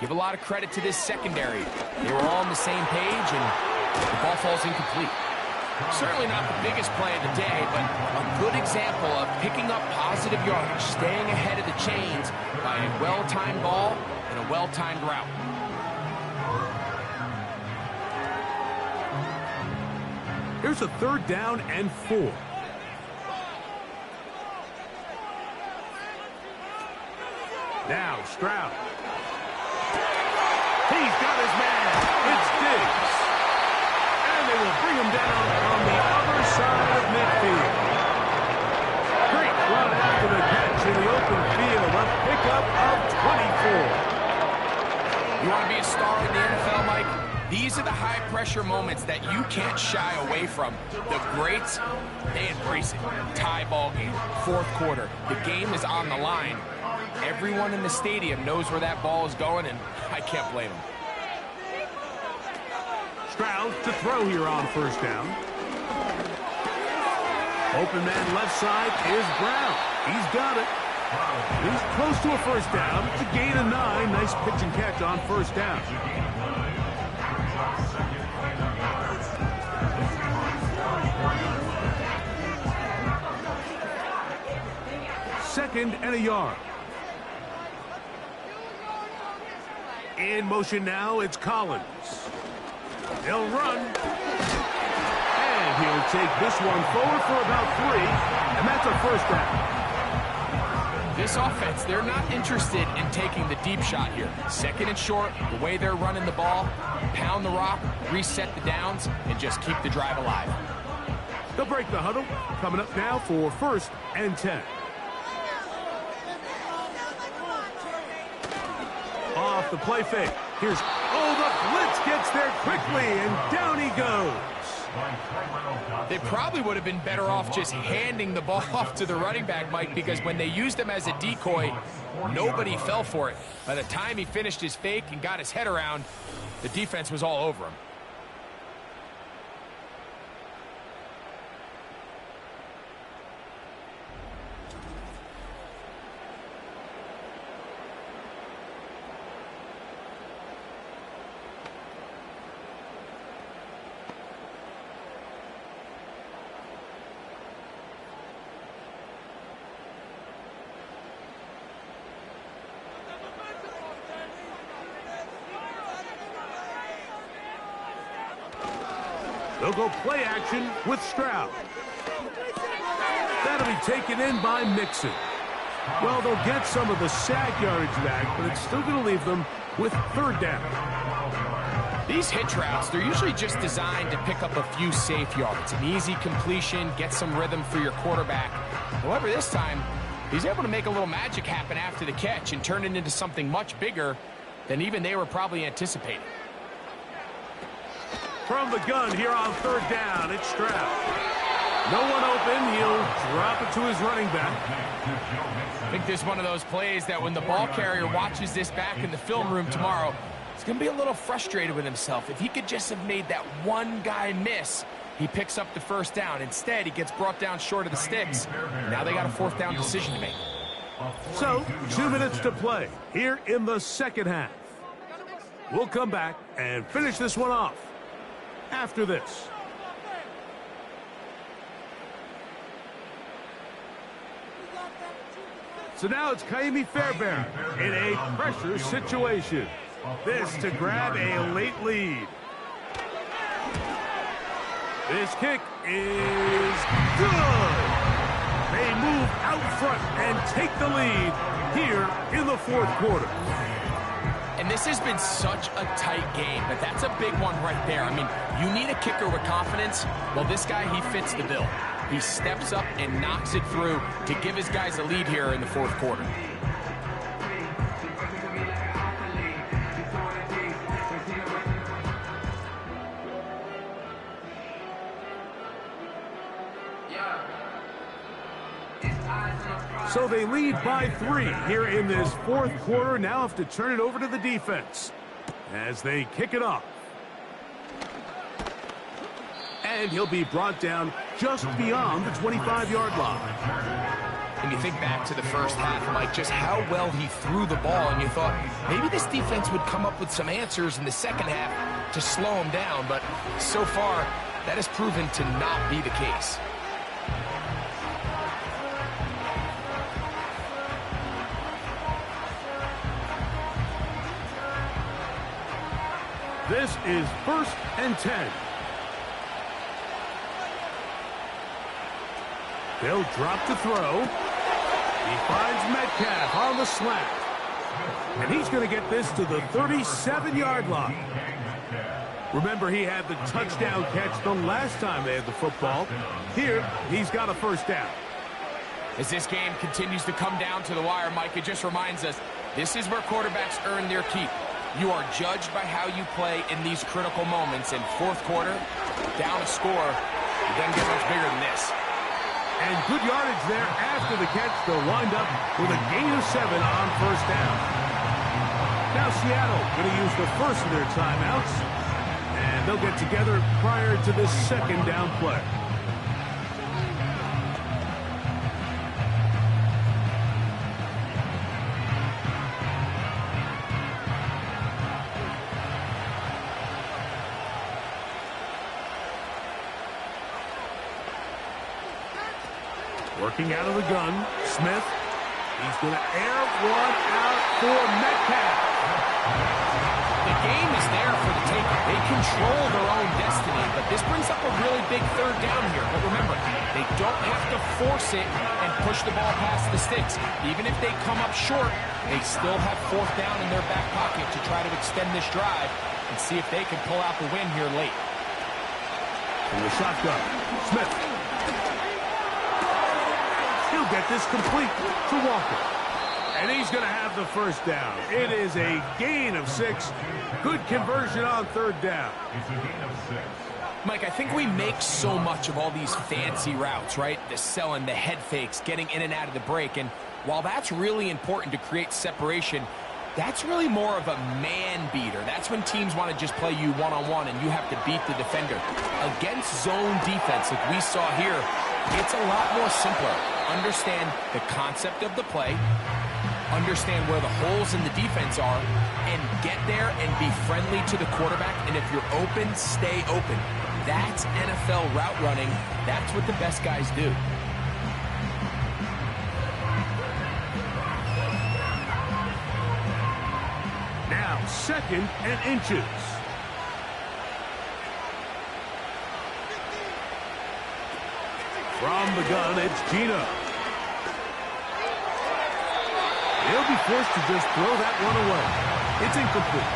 give a lot of credit to this secondary. They were all on the same page, and the ball falls incomplete. Certainly not the biggest play of the day, but a good example of picking up positive yardage, staying ahead of the chains by a well-timed ball and a well-timed route. Here's a 3rd down and 4. Now Stroud. He's got his man. It's Diggs. And they will bring him down on the other side of midfield. Great run after the catch in the open field. A pickup of 24. You want to be a star in the NFL, Mike? These are the high-pressure moments that you can't shy away from. The greats, they embrace it. Tie ball game, 4th quarter. The game is on the line. Everyone in the stadium knows where that ball is going, and I can't blame them. Stroud to throw here on 1st down. Open man left side is Brown. He's got it. He's close to a 1st down. It's a gain of 9. Nice pitch and catch on 1st down. Second and a yard. In motion now, it's Collins. He'll run. And he'll take this one forward for about 3. And that's a 1st down. This offense, they're not interested in taking the deep shot here. 2nd and short, the way they're running the ball, pound the rock, reset the downs, and just keep the drive alive. They'll break the huddle. Coming up now for 1st and 10. Off the play fake. Here's, the blitz gets there quickly, and down he goes. They probably would have been better off just handing the ball off to the running back, Mike, because when they used him as a decoy, nobody fell for it. By the time he finished his fake and got his head around, the defense was all over him. They'll go play action with Stroud. That'll be taken in by Mixon. Well, they'll get some of the sack yardage back, but it's still going to leave them with 3rd down. These hitch routes, they're usually just designed to pick up a few safe yards. An easy completion, get some rhythm for your quarterback. However, this time, he's able to make a little magic happen after the catch and turn it into something much bigger than even they were probably anticipating. From the gun here on 3rd down, it's Stroud. No one open. He'll drop it to his running back. I think this is one of those plays that when the ball carrier watches this back in the film room tomorrow, he's going to be a little frustrated with himself. If he could just have made that one guy miss, he picks up the 1st down. Instead, he gets brought down short of the sticks. Now they got a 4th down decision to make. So, 2 minutes to play here in the 2nd half. We'll come back and finish this one off after this. So now it's Kaimi Fairbairn in a pressure situation. This to grab a late lead. This kick is good. They move out front and take the lead here in the 4th quarter. And this has been such a tight game, but that's a big one right there. I mean, you need a kicker with confidence. Well, this guy, he fits the bill. He steps up and knocks it through to give his guys a lead here in the 4th quarter. So they lead by 3 here in this 4th quarter. Now have to turn it over to the defense as they kick it off. And he'll be brought down just beyond the 25-yard line. And you think back to the first half, Mike, just how well he threw the ball, and you thought maybe this defense would come up with some answers in the second half to slow him down. But so far, that has proven to not be the case. This is 1st and 10. They'll drop to throw. He finds Metcalf on the slant. And he's going to get this to the 37-yard line. Remember, he had the touchdown catch the last time they had the football. Here, he's got a first down. As this game continues to come down to the wire, Mike, it just reminds us, this is where quarterbacks earn their keep. You are judged by how you play in these critical moments. In fourth quarter, down a score, it doesn't get much bigger than this. And good yardage there after the catch. They'll wind up with a gain of 7 on first down. Now Seattle going to use the first of their timeouts. And they'll get together prior to this second down play. Working out of the gun, Smith. He's going to air one out for Metcalf. The game is there for the taking. They control their own destiny, but this brings up a really big third down here. But remember, they don't have to force it and push the ball past the sticks. Even if they come up short, they still have fourth down in their back pocket to try to extend this drive and see if they can pull out the win here late. In the shotgun, Smith. He'll get this complete to Walker. And he's going to have the first down. It is a gain of 6. Good conversion on third down. It's a gain of 6. Mike, I think we make so much of all these fancy routes, right? The selling, the head fakes, getting in and out of the break. And while that's really important to create separation, that's really more of a man beater. That's when teams want to just play you one-on-one and you have to beat the defender. Against zone defense, like we saw here, it's a lot more simpler. Understand the concept of the play, understand where the holes in the defense are, and get there and be friendly to the quarterback. And if you're open, stay open. That's NFL route running. That's what the best guys do. Now, 2nd and inches. From the gun, it's Gino. He'll be forced to just throw that one away. It's incomplete.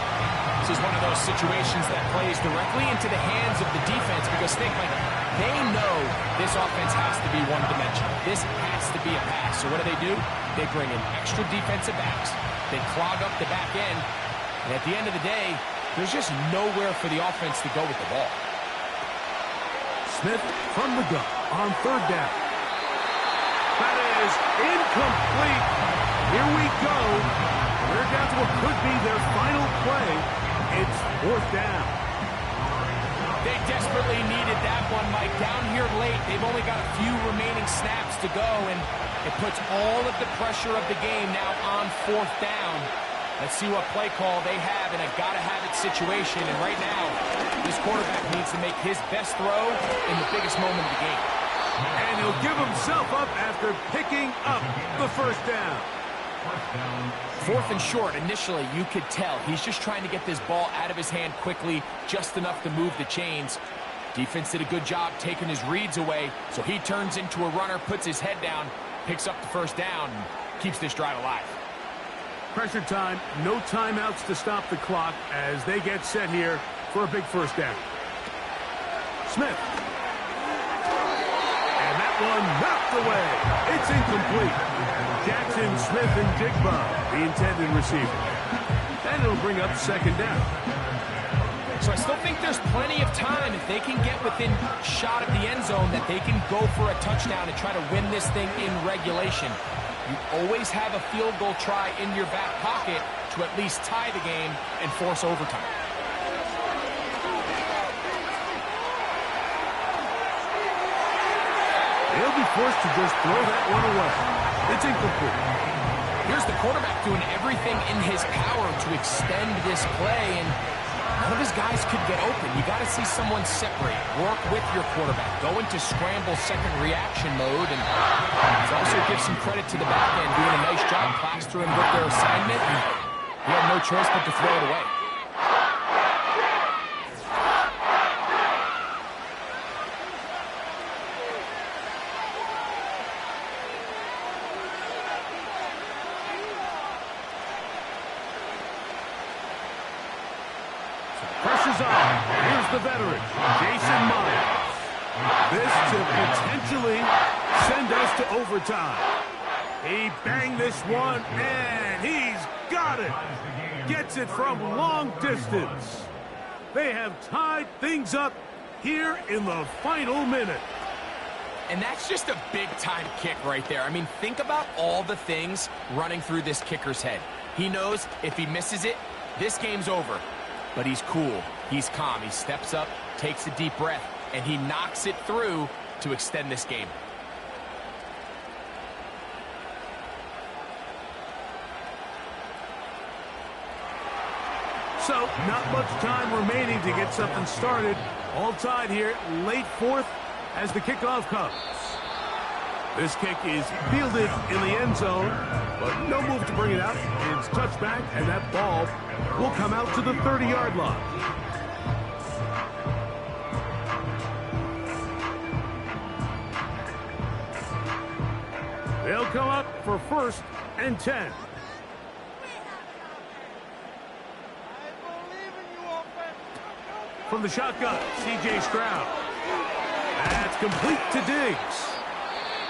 This is one of those situations that plays directly into the hands of the defense because think, like, they know this offense has to be one-dimensional. This has to be a pass. So what do? They bring in extra defensive backs. They clog up the back end. And at the end of the day, there's just nowhere for the offense to go with the ball. Smith from the gun on third down. That is incomplete. Here we go. We're down to what could be their final play. It's fourth down. They desperately needed that one, Mike. Down here late, they've only got a few remaining snaps to go, and it puts all of the pressure of the game now on fourth down. Let's see what play call they have in a gotta-have-it situation. And right now, this quarterback needs to make his best throw in the biggest moment of the game. And he'll give himself up after picking up the first down. Fourth and short, initially, you could tell he's just trying to get this ball out of his hand quickly, just enough to move the chains. Defense did a good job taking his reads away, so he turns into a runner, puts his head down, picks up the first down, and keeps this drive alive. Pressure time, no timeouts to stop the clock as they get set here for a big first down. Smith. And that one knocked away. It's incomplete. Jackson, Smith, and Jigba, the intended receiver. And it'll bring up second down. So I still think there's plenty of time if they can get within shot of the end zone that they can go for a touchdown and try to win this thing in regulation. You always have a field goal try in your back pocket to at least tie the game and force overtime. They'll be forced to just throw that one away. It's incomplete. Here's the quarterback doing everything in his power to extend this play, and none of his guys could get open. You got to see someone separate, work with your quarterback, go into scramble second reaction mode, and also give some credit to the back end doing a nice job plastering with their assignment. And he had no choice but to throw it away. Pressure's on. Here's the veteran, Jason Myers. This to potentially send us to overtime. He banged this one, and he's got it. Gets it from long distance. They have tied things up here in the final minute. And that's just a big-time kick right there. I mean, think about all the things running through this kicker's head. He knows if he misses it, this game's over. But he's cool, he's calm, he steps up, takes a deep breath, and he knocks it through to extend this game. So, not much time remaining to get something started. All tied here, late fourth as the kickoff comes. This kick is fielded in the end zone, but no move to bring it out. It's touchback, and that ball will come out to the 30-yard line. They'll come up for 1st and 10. From the shotgun, C.J. Stroud. That's complete to Diggs.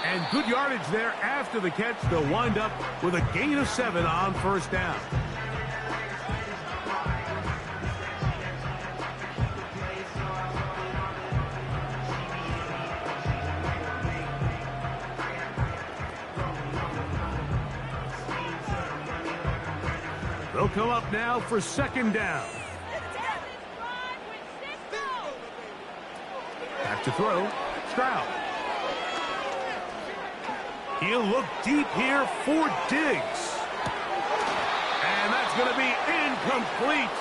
And good yardage there after the catch. They'll wind up with a gain of 7 on 1st down. They'll come up now for 2nd down. Back to throw, Stroud. He'll look deep here for Diggs. And that's going to be incomplete.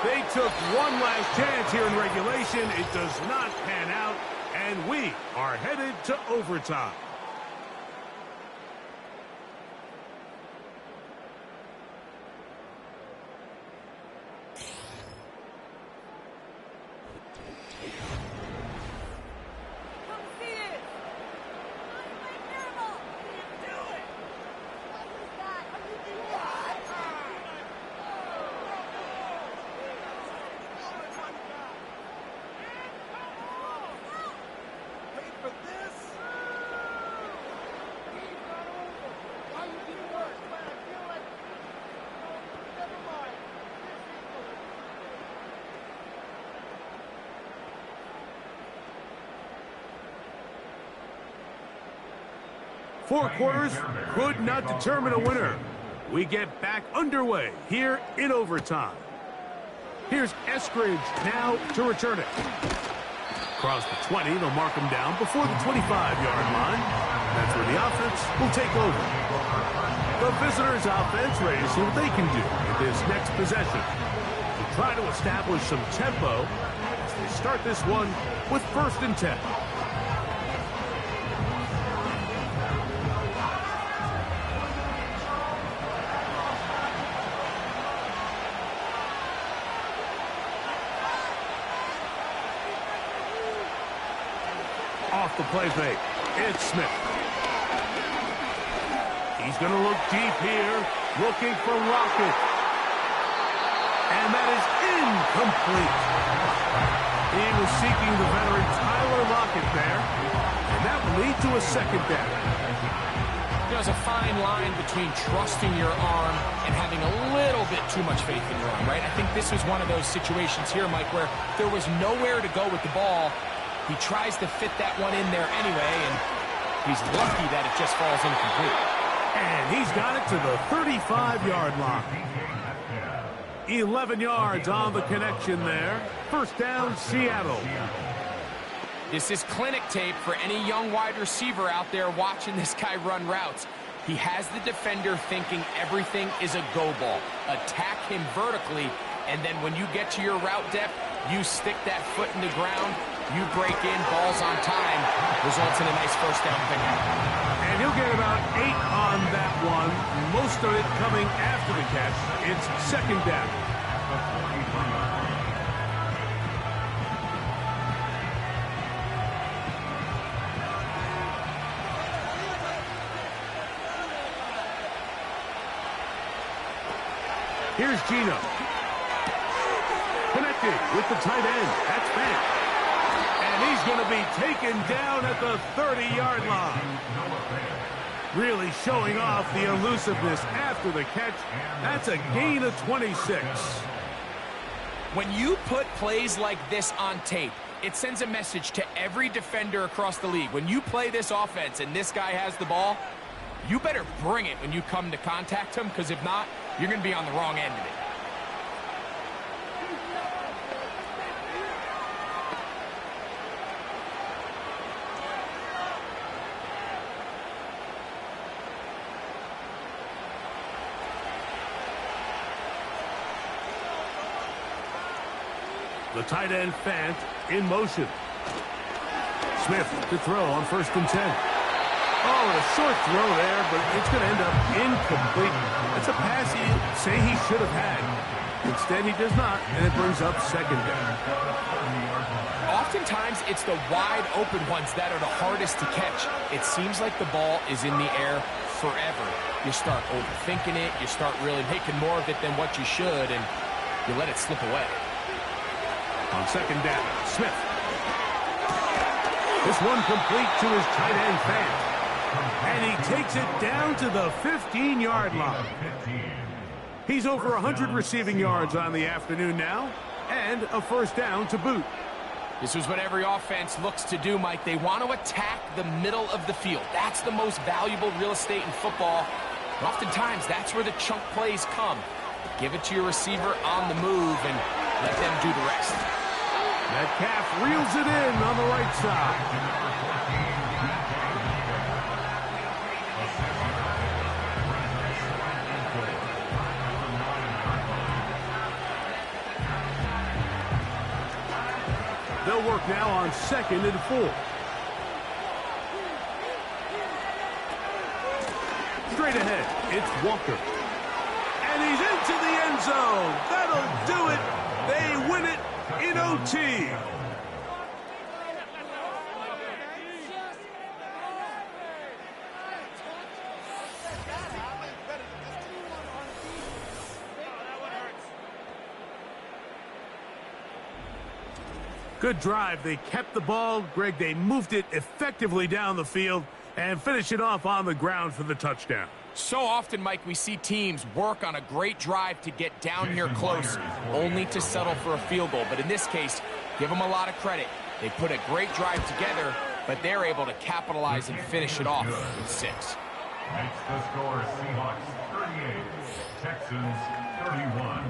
They took one last chance here in regulation. It does not pan out, and we are headed to overtime. Four quarters could not determine a winner. We get back underway here in overtime. Here's Eskridge now to return it. Across the 20, they'll mark him down before the 25-yard line. That's where the offense will take over. The visitors' offense ready to see what they can do in this next possession. To try to establish some tempo as they start this one with 1st and 10. Off the play fake, it's Smith. He's going to look deep here, looking for Lockett. And that is incomplete. He was seeking the veteran Tyler Lockett there, and that will lead to a 2nd down. There's a fine line between trusting your arm and having a little bit too much faith in your arm, right? I think this was one of those situations here, Mike, where there was nowhere to go with the ball. He tries to fit that one in there anyway, and he's lucky that it just falls incomplete. And he's got it to the 35-yard line. 11 yards on the connection there. 1st down, Seattle. This is clinic tape for any young wide receiver out there watching this guy run routes. He has the defender thinking everything is a go ball. Attack him vertically And then when you get to your route depth, you stick that foot in the ground, you break in, balls on time, results in a nice first down pickup. And he'll get about 8 on that one, most of it coming after the catch. It's second down. Here's Geno. Connected with the tight end. That's Fant. And he's going to be taken down at the 30-yard line. Really showing off the elusiveness after the catch. That's a gain of 26. When you put plays like this on tape, it sends a message to every defender across the league. When you play this offense and this guy has the ball, you better bring it when you come to contact him, because if not, you're going to be on the wrong end of it. The tight end Fant in motion. Smith to throw on 1st and 10. Oh, a short throw there, but it's going to end up incomplete. That's a pass he'd say he should have had. Instead, he does not, and it brings up second down. Oftentimes, it's the wide open ones that are the hardest to catch. It seems like the ball is in the air forever. You start overthinking it, you start really making more of it than what you should, and you let it slip away. On second down, Smith. This one complete to his tight end, Fant. And he takes it down to the 15-yard line. He's over 100 receiving yards on the afternoon now, and a first down to boot. This is what every offense looks to do, Mike. They want to attack the middle of the field. That's the most valuable real estate in football. And oftentimes, that's where the chunk plays come. Give it to your receiver on the move and let them do the rest. Metcalf reels it in on the right side. They'll work now on 2nd and 4. Straight ahead, it's Walker. And he's into the end zone. That'll do it. They win it in OT. Good drive. They kept the ball. Greg, they moved it effectively down the field and finish it off on the ground for the touchdown. So often, Mike, we see teams work on a great drive to get down here close, only to settle for a field goal. But in this case, give them a lot of credit. They put a great drive together, but they're able to capitalize and finish it off with 6. Makes the score Seahawks 38, Texans 31.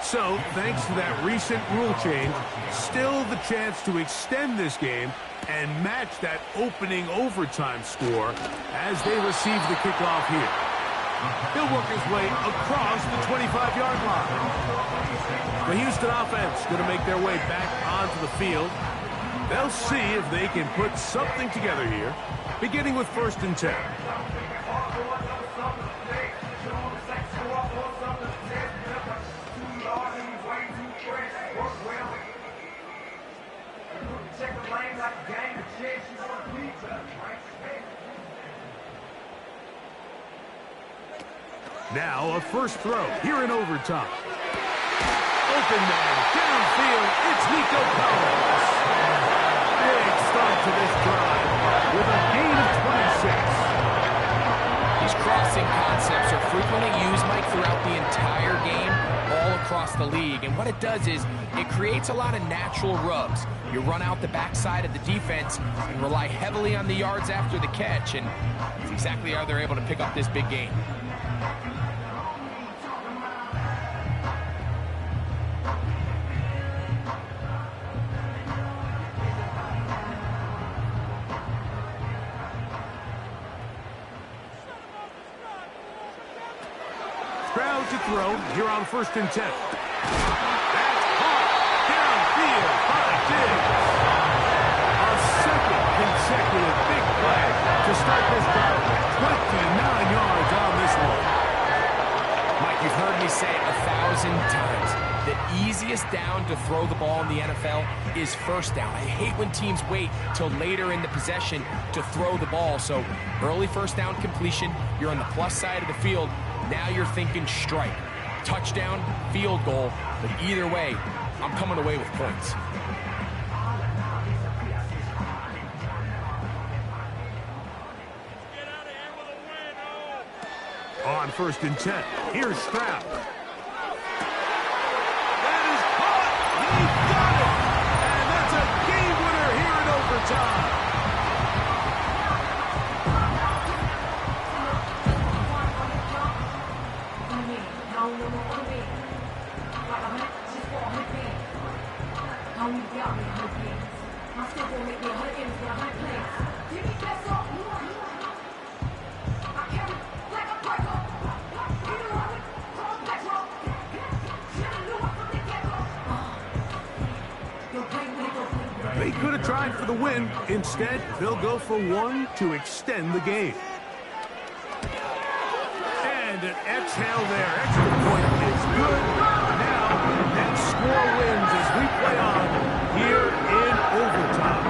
So, thanks to that recent rule change, still the chance to extend this game and match that opening overtime score as they receive the kickoff here. He'll work his way across the 25-yard line. The Houston offense going to make their way back onto the field. They'll see if they can put something together here, beginning with 1st and 10. Now a first throw here in overtime. Open man, downfield, it's Nico Collins. Big start to this drive with a gain of 26. These crossing concepts are frequently used, Mike, throughout the entire game, all across the league. And what it does is it creates a lot of natural rubs. You run out the backside of the defense and rely heavily on the yards after the catch. And it's exactly how they're able to pick up this big game. Crowd to throw here on 1st and 10. That's caught downfield by Diggs. A second consecutive big play to start this drive. 29 yards on this one. Mike, you've heard me say it 1,000 times. The easiest down to throw the ball in the NFL is first down. I hate when teams wait till later in the possession to throw the ball. So early first down completion, you're on the plus side of the field. Now you're thinking strike, touchdown, field goal, but either way, I'm coming away with points. On 1st and 10, here's Stroud. That is caught. He got it. And that's a game winner here in overtime. They could have tried for the win. Instead, they'll go for one to extend the game. And an exhale there. Extra point is good. Now, that score wins as we play on here in overtime.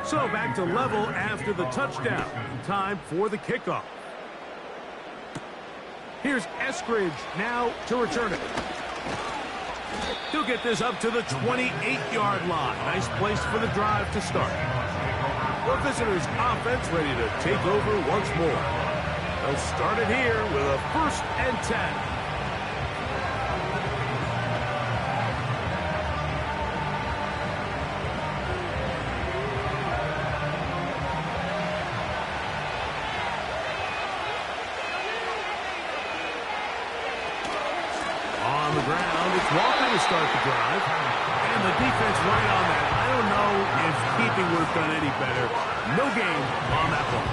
So back to level after the touchdown. Time for the kickoff. Here's Eskridge now to return it. He'll get this up to the 28-yard line. Nice place for the drive to start. The visitors' offense ready to take over once more. They'll start it here with a 1st and 10. Walker to start the drive, and the defense right on that. I don't know if keeping would have done any better. No gain on that one.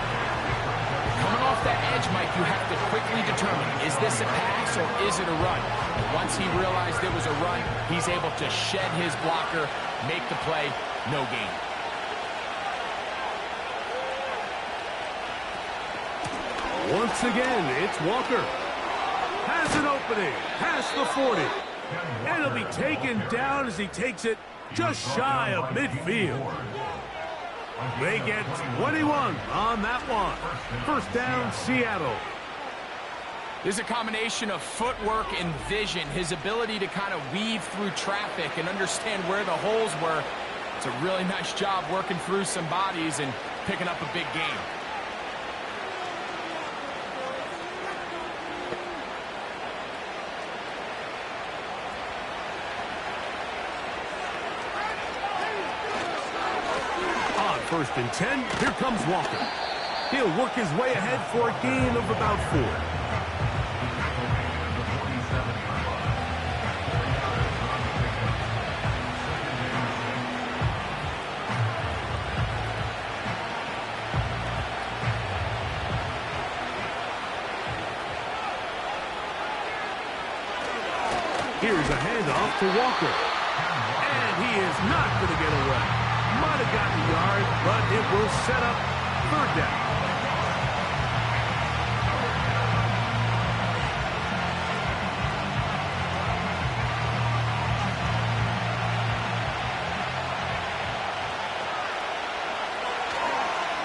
Coming off that edge, Mike, you have to quickly determine, is this a pass or is it a run? And once he realized it was a run, he's able to shed his blocker, make the play, no gain. Once again, it's Walker. Has an opening, past the 40. And he'll be taken down as he takes it just shy of midfield. They get 21 on that one. 1st down, Seattle. There's a combination of footwork and vision, his ability to kind of weave through traffic and understand where the holes were. It's a really nice job working through some bodies and picking up a big game. On 1st and 10, here comes Walker. He'll work his way ahead for a gain of about 4. Here's a handoff to Walker. And he is not going to get away. Might have gotten a yard, but it will set up 3rd down.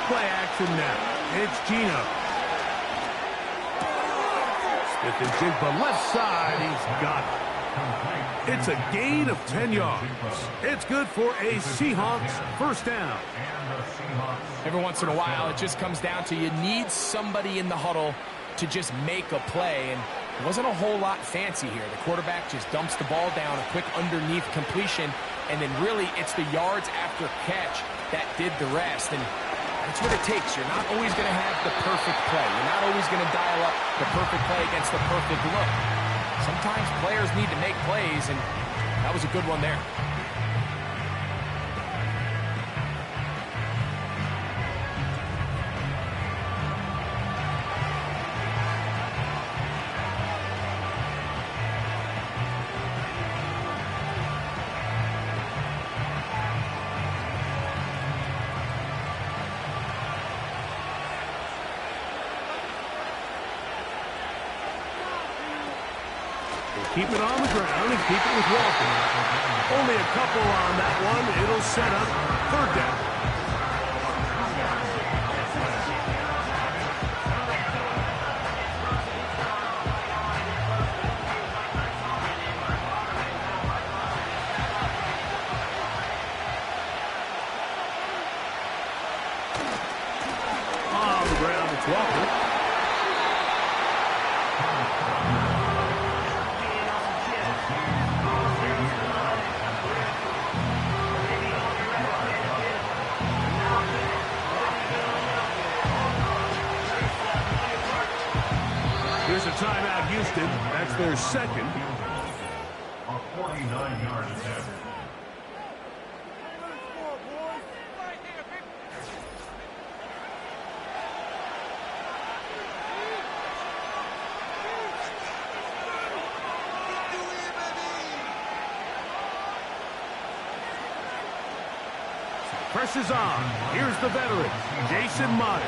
play action now. It's Geno. Smith and Jigba left side. He's got it. It's a gain of 10 yards. It's good for a Seahawks first down. Every once in a while, it just comes down to you need somebody in the huddle to just make a play, and it wasn't a whole lot fancy here. The quarterback just dumps the ball down, a quick underneath completion, and then really it's the yards after catch that did the rest, and that's what it takes. You're not always going to have the perfect play. You're not always going to dial up the perfect play against the perfect look. Sometimes players need to make plays, and that was a good one there. Keep it on the ground and keep it with Walker. Only a couple on that one. It'll set up third down. On the ground, it's Walker. Here's a timeout, Houston. That's their second. A 49-yard attempt. Pressure's on. Here's the veteran, Jason Myers.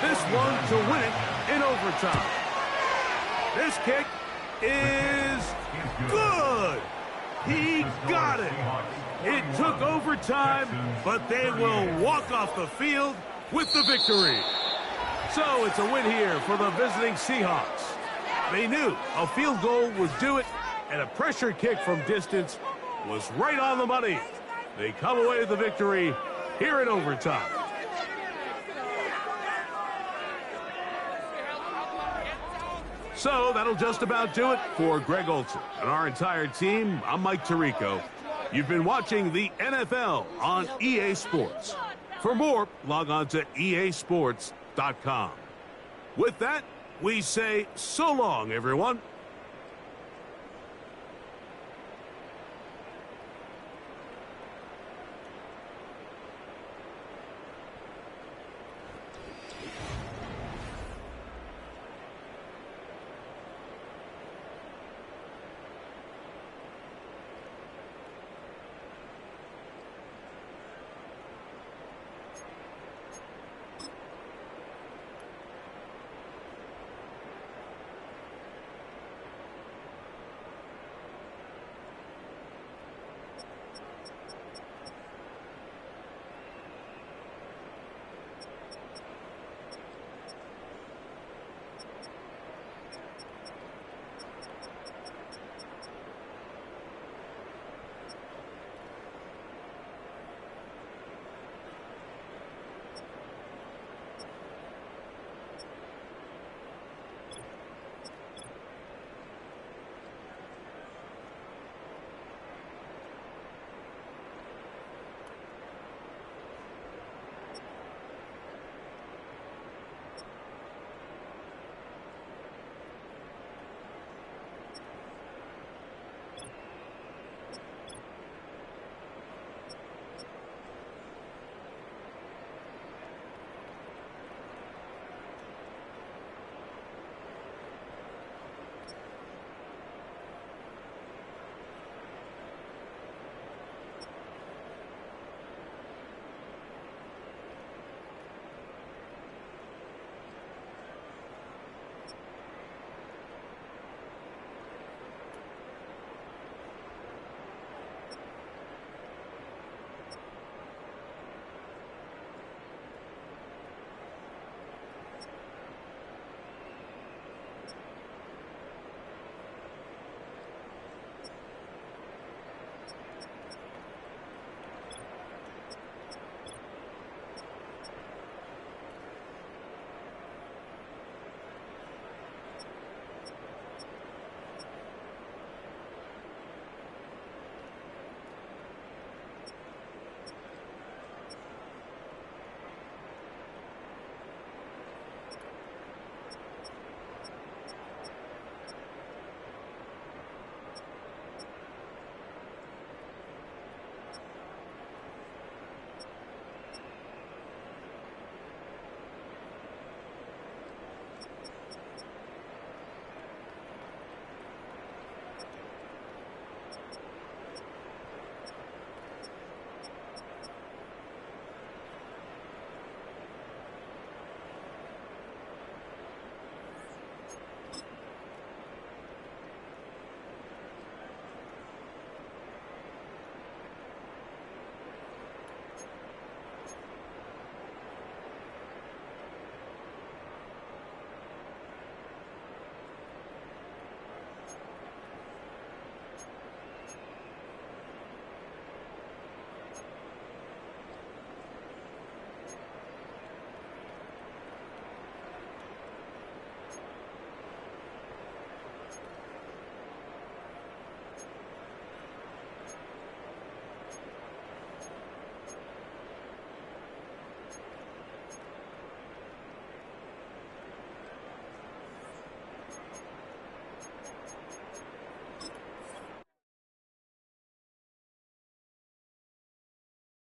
This one to win it in overtime. This kick is good. He got it. It took overtime, but they will walk off the field with the victory. So it's a win here for the visiting Seahawks. They knew a field goal would do it, and a pressure kick from distance was right on the money. They come away with the victory here in overtime. So that'll just about do it for Greg Olson and our entire team. I'm Mike Tirico. You've been watching the NFL on EA Sports. For more, log on to easports.com. With that, we say so long, everyone.